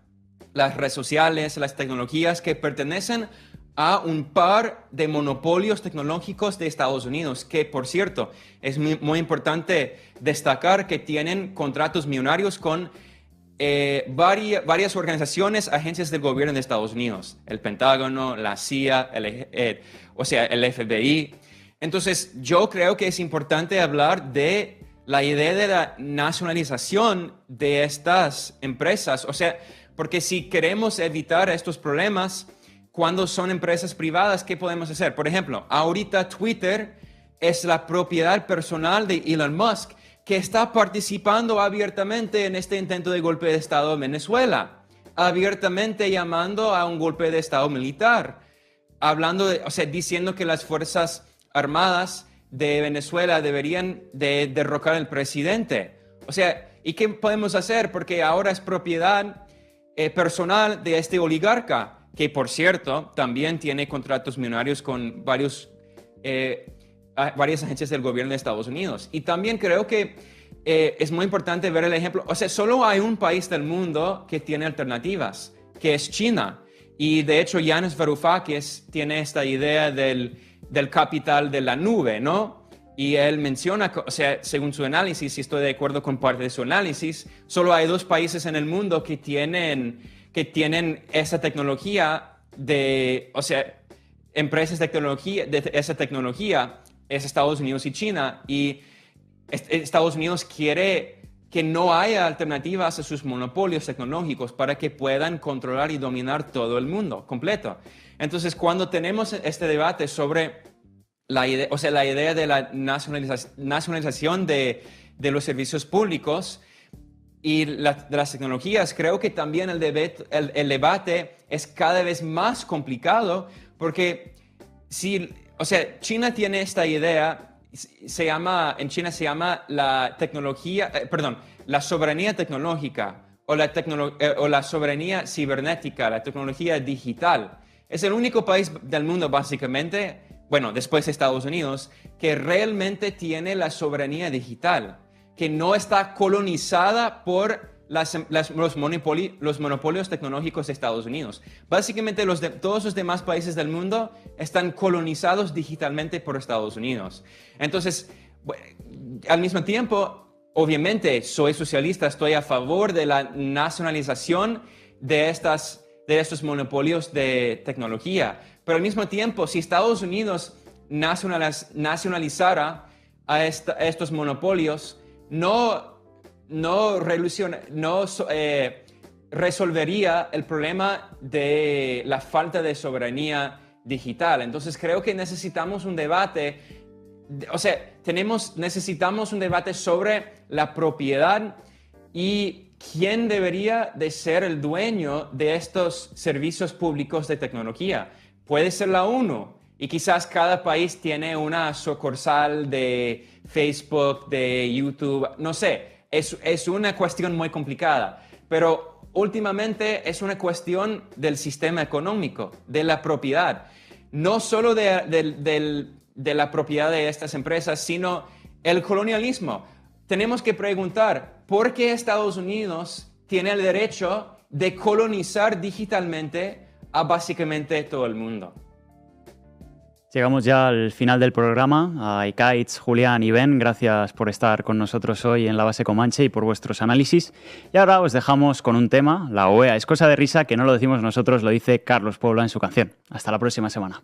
las redes sociales, las tecnologías que pertenecen a un par de monopolios tecnológicos de Estados Unidos, que, por cierto, es muy importante destacar que tienen contratos millonarios con varias organizaciones, agencias del gobierno de Estados Unidos, el Pentágono, la CIA, el FBI. Entonces, yo creo que es importante hablar de la idea de la nacionalización de estas empresas, o sea, porque si queremos evitar estos problemas, cuando son empresas privadas, ¿qué podemos hacer? Por ejemplo, ahorita Twitter es la propiedad personal de Elon Musk, que está participando abiertamente en este intento de golpe de Estado en Venezuela, abiertamente llamando a un golpe de Estado militar, diciendo que las Fuerzas Armadas de Venezuela deberían de derrocar al presidente. O sea, ¿y qué podemos hacer? Porque ahora es propiedad personal de este oligarca, que, por cierto, también tiene contratos millonarios con varias agencias del gobierno de Estados Unidos. Y también creo que es muy importante ver el ejemplo. O sea, solo hay un país del mundo que tiene alternativas, que es China. Y de hecho, Yanis Varoufakis tiene esta idea del capital de la nube, ¿no? Y él menciona, o sea, según su análisis, y estoy de acuerdo con parte de su análisis, solo hay 2 países en el mundo que tienen esa tecnología o sea, empresas de esa tecnología, es Estados Unidos y China. Y Estados Unidos quiere que no haya alternativas a sus monopolios tecnológicos para que puedan controlar y dominar todo el mundo completo. Entonces, cuando tenemos este debate sobre la idea de la nacionalización de los servicios públicos y de las tecnologías, creo que también el debate es cada vez más complicado, porque China tiene esta idea. En China se llama la soberanía tecnológica o la soberanía cibernética, la tecnología digital. Es el único país del mundo, básicamente, bueno, después de Estados Unidos, que realmente tiene la soberanía digital, que no está colonizada por los monopolios tecnológicos de Estados Unidos. Básicamente todos los demás países del mundo están colonizados digitalmente por Estados Unidos. Entonces, al mismo tiempo, obviamente soy socialista, estoy a favor de la nacionalización de estos monopolios de tecnología, pero al mismo tiempo, si Estados Unidos nacionalizara a estos monopolios, no resolvería el problema de la falta de soberanía digital. Entonces creo que necesitamos un debate, necesitamos un debate sobre la propiedad y quién debería de ser el dueño de estos servicios públicos de tecnología. Puede ser la ONU, y quizás cada país tiene una sucursal de Facebook, de YouTube, no sé. Es una cuestión muy complicada, pero últimamente es una cuestión del sistema económico, de la propiedad. No solo de la propiedad de estas empresas, sino el colonialismo. Tenemos que preguntar, ¿por qué Estados Unidos tiene el derecho de colonizar digitalmente a básicamente todo el mundo? Llegamos ya al final del programa. A Ikaitz, Julián y Ben, gracias por estar con nosotros hoy en La Base Comanche y por vuestros análisis. Y ahora os dejamos con un tema, la OEA es cosa de risa, que no lo decimos nosotros, lo dice Carlos Puebla en su canción. Hasta la próxima semana.